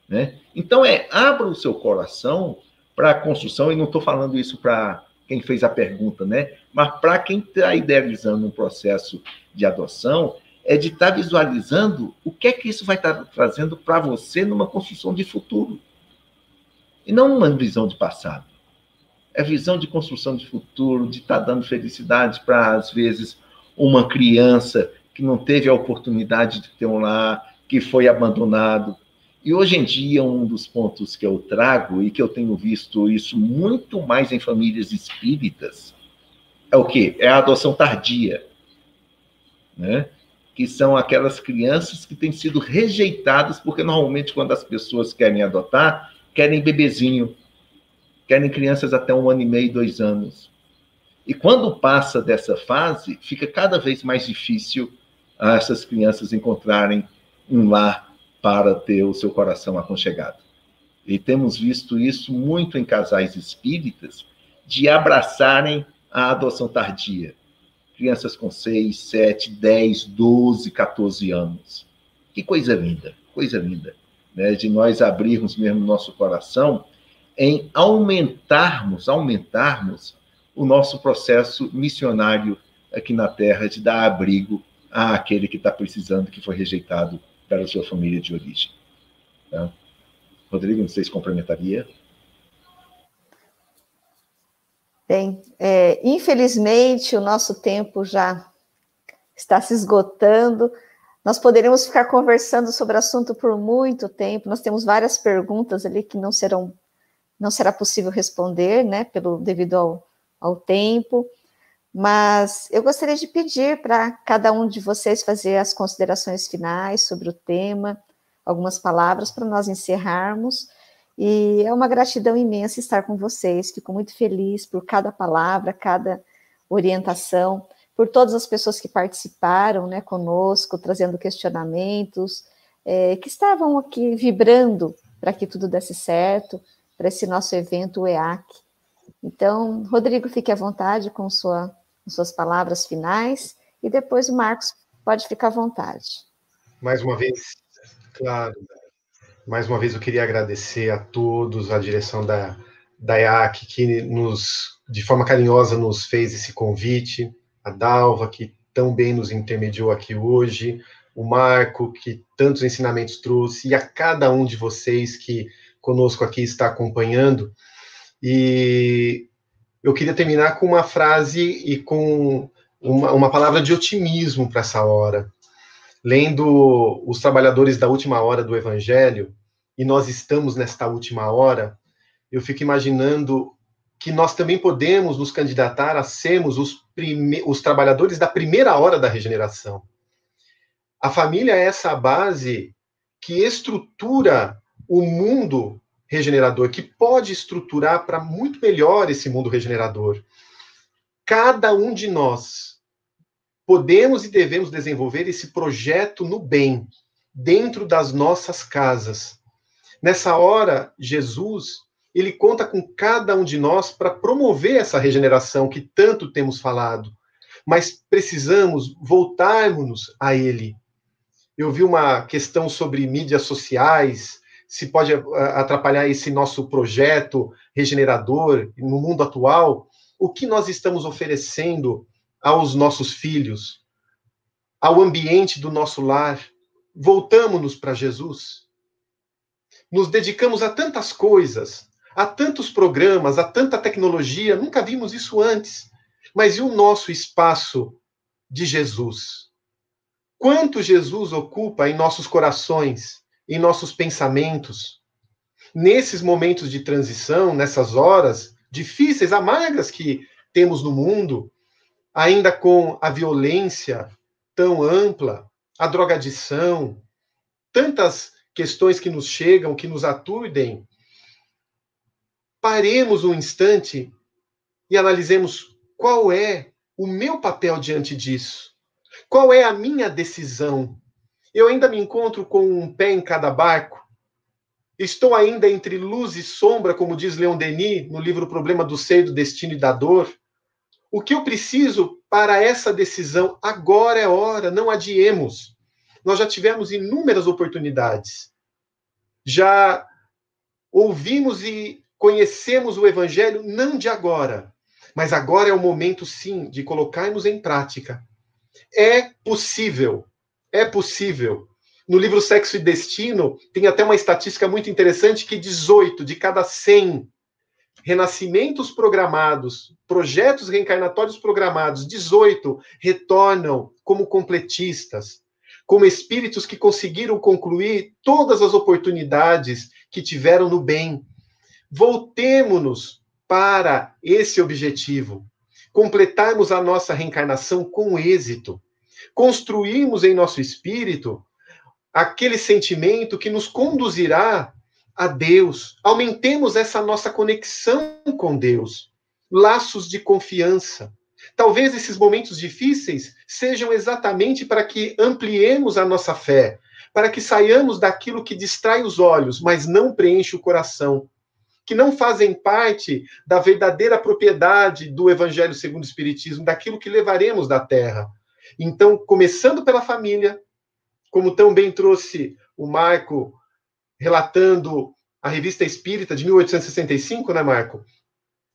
Speaker 5: Né? Então, abra o seu coração para a construção, e não estou falando isso para quem fez a pergunta, né? Mas para quem está idealizando um processo de adoção, de estar visualizando o que é que isso vai estar trazendo para você numa construção de futuro. E não uma visão de passado. É visão de construção de futuro, de estar dando felicidade para, às vezes, uma criança que não teve a oportunidade de ter um lar, que foi abandonado. E hoje em dia, um dos pontos que eu trago, e que eu tenho visto isso muito mais em famílias espíritas, é o quê? É a adoção tardia, né? Que são aquelas crianças que têm sido rejeitadas, porque normalmente quando as pessoas querem adotar, querem bebezinho, querem crianças até 1 ano e meio, 2 anos. E quando passa dessa fase, fica cada vez mais difícil essas crianças encontrarem um lar para ter o seu coração aconchegado. E temos visto isso muito em casais espíritas, de abraçarem a adoção tardia. Crianças com 6, 7, 10, 12, 14 anos. Que coisa linda, né? De nós abrirmos mesmo nosso coração em aumentarmos o nosso processo missionário aqui na Terra, de dar abrigo àquele que está precisando, que foi rejeitado pela sua família de origem. Tá? Rodrigo, não sei se complementaria.
Speaker 3: Bem, infelizmente o nosso tempo já está se esgotando. Nós poderíamos ficar conversando sobre o assunto por muito tempo. Nós temos várias perguntas ali que não será possível responder, né, devido ao tempo. Mas eu gostaria de pedir para cada um de vocês fazer as considerações finais sobre o tema, algumas palavras para nós encerrarmos. E é uma gratidão imensa estar com vocês. Fico muito feliz por cada palavra, cada orientação, por todas as pessoas que participaram, né, conosco, trazendo questionamentos, que estavam aqui vibrando para que tudo desse certo, para esse nosso evento, o EAC. Então, Rodrigo, fique à vontade com suas palavras finais, e depois o Marcos pode ficar à vontade.
Speaker 4: Mais uma vez, claro, mais uma vez eu queria agradecer a todos, a direção da EAC, que de forma carinhosa nos fez esse convite, a Dalva, que tão bem nos intermediou aqui hoje, o Marco, que tantos ensinamentos trouxe, e a cada um de vocês que conosco aqui está acompanhando. E eu queria terminar com uma frase e com uma palavra de otimismo para essa hora. Lendo Os Trabalhadores da Última Hora do Evangelho, e nós estamos nesta última hora, eu fico imaginando que nós também podemos nos candidatar a sermos os trabalhadores da primeira hora da regeneração. A família é essa base que estrutura o mundo regenerador, que pode estruturar para muito melhor esse mundo regenerador. Cada um de nós podemos e devemos desenvolver esse projeto no bem, dentro das nossas casas. Nessa hora, Jesus Ele conta com cada um de nós para promover essa regeneração que tanto temos falado. Mas precisamos voltarmos a Ele. Eu vi uma questão sobre mídias sociais, se pode atrapalhar esse nosso projeto regenerador no mundo atual. O que nós estamos oferecendo aos nossos filhos, ao ambiente do nosso lar? Voltamos-nos para Jesus? Nos dedicamos a tantas coisas, a tantos programas, a tanta tecnologia, nunca vimos isso antes. Mas e o nosso espaço de Jesus? Quanto Jesus ocupa em nossos corações, em nossos pensamentos? Nesses momentos de transição, nessas horas difíceis, amargas que temos no mundo, ainda com a violência tão ampla, a drogadição, tantas questões que nos chegam, que nos aturdem, paremos um instante e analisemos qual é o meu papel diante disso. Qual é a minha decisão? Eu ainda me encontro com um pé em cada barco? Estou ainda entre luz e sombra, como diz Leon Denis, no livro O Problema do Ser, do Destino e da Dor? O que eu preciso para essa decisão? Agora é hora, não adiemos. Nós já tivemos inúmeras oportunidades. Já ouvimos e conhecemos o Evangelho, não de agora, mas agora é o momento, sim, de colocarmos em prática. É possível. É possível. No livro Sexo e Destino, tem até uma estatística muito interessante que 18 de cada 100 renascimentos programados, projetos reencarnatórios programados, 18 retornam como completistas, como espíritos que conseguiram concluir todas as oportunidades que tiveram no bem. Voltemo-nos para esse objetivo. Completarmos a nossa reencarnação com êxito. Construirmos em nosso espírito aquele sentimento que nos conduzirá a Deus. Aumentemos essa nossa conexão com Deus. Laços de confiança. Talvez esses momentos difíceis sejam exatamente para que ampliemos a nossa fé, para que saiamos daquilo que distrai os olhos, mas não preenche o coração, que não fazem parte da verdadeira propriedade do Evangelho segundo o Espiritismo, daquilo que levaremos da Terra. Então, começando pela família, como tão bem trouxe o Marco, relatando a Revista Espírita de 1865, né, Marco?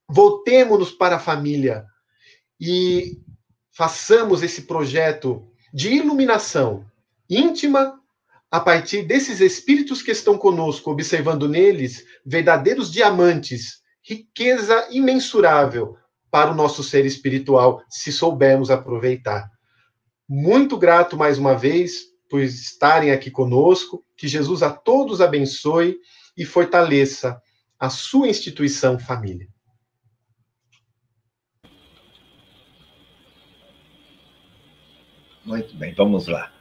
Speaker 4: Voltemo-nos para a família e façamos esse projeto de iluminação íntima a partir desses espíritos que estão conosco, observando neles verdadeiros diamantes, riqueza imensurável para o nosso ser espiritual, se soubermos aproveitar. Muito grato mais uma vez por estarem aqui conosco, que Jesus a todos abençoe e fortaleça a sua instituição família.
Speaker 5: Muito bem, vamos lá.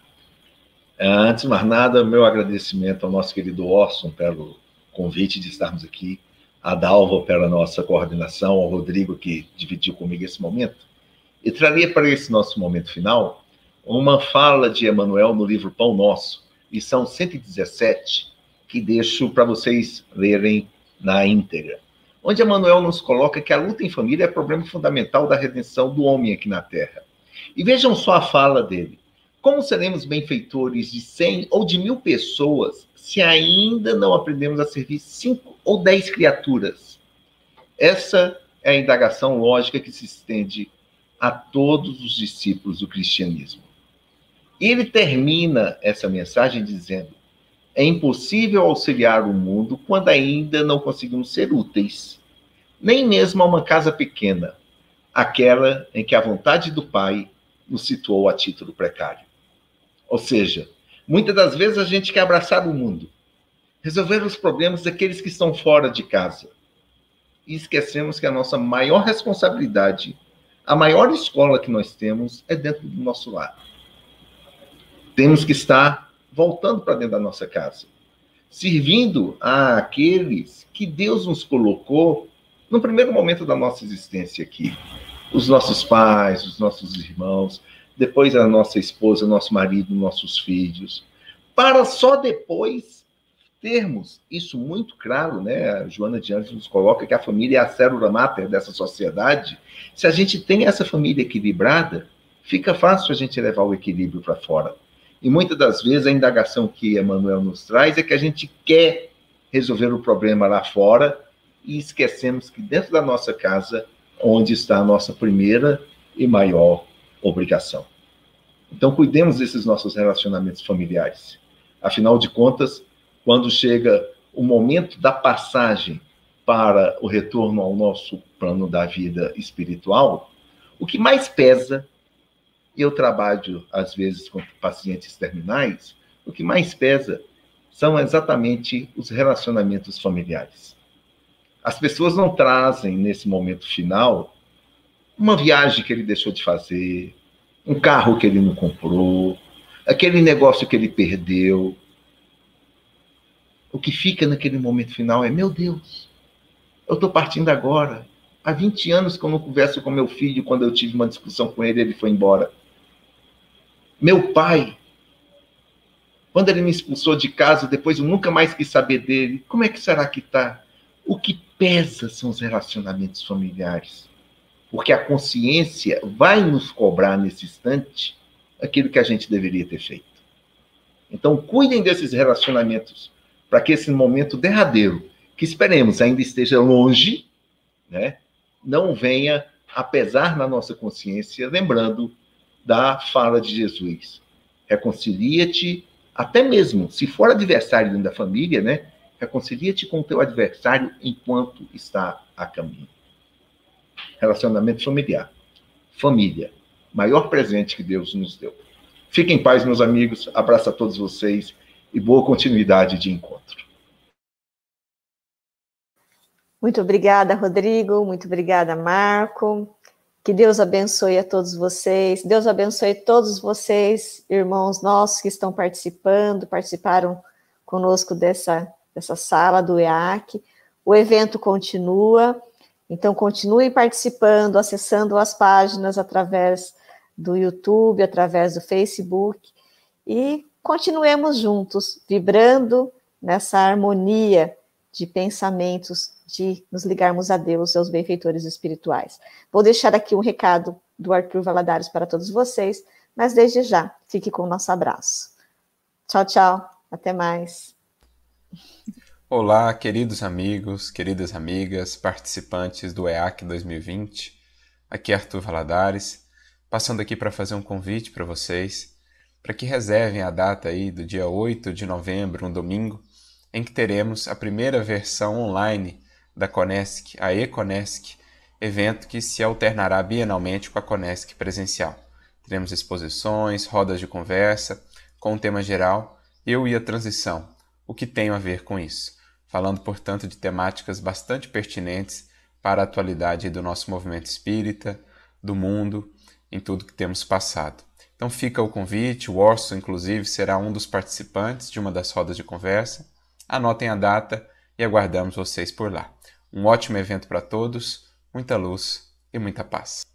Speaker 5: Antes de mais nada, meu agradecimento ao nosso querido Orson pelo convite de estarmos aqui, a Dalva pela nossa coordenação, ao Rodrigo que dividiu comigo esse momento. E traria para esse nosso momento final uma fala de Emmanuel no livro Pão Nosso, lição 117, que deixo para vocês lerem na íntegra, onde Emmanuel nos coloca que a luta em família é problema fundamental da redenção do homem aqui na Terra. E vejam só a fala dele. Como seremos benfeitores de 100 ou de 1000 pessoas se ainda não aprendemos a servir 5 ou 10 criaturas? Essa é a indagação lógica que se estende a todos os discípulos do cristianismo. Ele termina essa mensagem dizendo: é impossível auxiliar o mundo quando ainda não conseguimos ser úteis, nem mesmo a uma casa pequena, aquela em que a vontade do Pai nos situou a título precário. Ou seja, muitas das vezes a gente quer abraçar o mundo, resolver os problemas daqueles que estão fora de casa. E esquecemos que a nossa maior responsabilidade, a maior escola que nós temos, é dentro do nosso lar. Temos que estar voltando para dentro da nossa casa, servindo àqueles que Deus nos colocou no primeiro momento da nossa existência aqui. Os nossos pais, os nossos irmãos, depois a nossa esposa, nosso marido, nossos filhos, para só depois termos isso muito claro, né? A Joana de Anjos nos coloca que a família é a célula máter dessa sociedade. Se a gente tem essa família equilibrada, fica fácil a gente levar o equilíbrio para fora. E muitas das vezes a indagação que Emmanuel nos traz é que a gente quer resolver o problema lá fora e esquecemos que dentro da nossa casa, onde está a nossa primeira e maior obrigação. Então, cuidemos desses nossos relacionamentos familiares. Afinal de contas, quando chega o momento da passagem para o retorno ao nosso plano da vida espiritual, o que mais pesa, e eu trabalho, às vezes, com pacientes terminais, o que mais pesa são exatamente os relacionamentos familiares. As pessoas não trazem, nesse momento final, uma viagem que ele deixou de fazer, um carro que ele não comprou, aquele negócio que ele perdeu. O que fica naquele momento final é, meu Deus, eu estou partindo agora. Há 20 anos que eu não converso com meu filho, quando eu tive uma discussão com ele, ele foi embora. Meu pai, quando ele me expulsou de casa, depois eu nunca mais quis saber dele. Como é que será que está? O que pesa são os relacionamentos familiares. Porque a consciência vai nos cobrar nesse instante aquilo que a gente deveria ter feito. Então, cuidem desses relacionamentos para que esse momento derradeiro, que esperemos ainda esteja longe, né, não venha a pesar na nossa consciência, lembrando da fala de Jesus. Reconcilia-te, até mesmo, se for adversário dentro da família, né, reconcilia-te com o teu adversário enquanto está a caminho. Relacionamento familiar. Família. Maior presente que Deus nos deu. Fiquem em paz, meus amigos. Abraço a todos vocês e boa continuidade de encontro.
Speaker 3: Muito obrigada, Rodrigo. Muito obrigada, Marco. Que Deus abençoe a todos vocês. Deus abençoe todos vocês, irmãos nossos que estão participaram conosco dessa sala do EAC. O evento continua, então continuem participando, acessando as páginas através do YouTube, através do Facebook, e continuemos juntos, vibrando nessa harmonia de pensamentos, de nos ligarmos a Deus, aos benfeitores espirituais. Vou deixar aqui um recado do Arthur Valadares para todos vocês, mas desde já, fique com o nosso abraço. Tchau, tchau. Até mais.
Speaker 6: Olá, queridos amigos, queridas amigas, participantes do EAC 2020. Aqui é Arthur Valadares, passando aqui para fazer um convite para vocês, para que reservem a data aí do dia 8 de novembro, um domingo, em que teremos a primeira versão online da Conesc, a E-Conesc, evento que se alternará bienalmente com a Conesc presencial. Teremos exposições, rodas de conversa, com o tema geral, Eu e a Transição, o que tem a ver com isso? Falando, portanto, de temáticas bastante pertinentes para a atualidade do nosso movimento espírita, do mundo, em tudo que temos passado. Então fica o convite, o Orson, inclusive, será um dos participantes de uma das rodas de conversa. Anotem a data e aguardamos vocês por lá. Um ótimo evento para todos, muita luz e muita paz.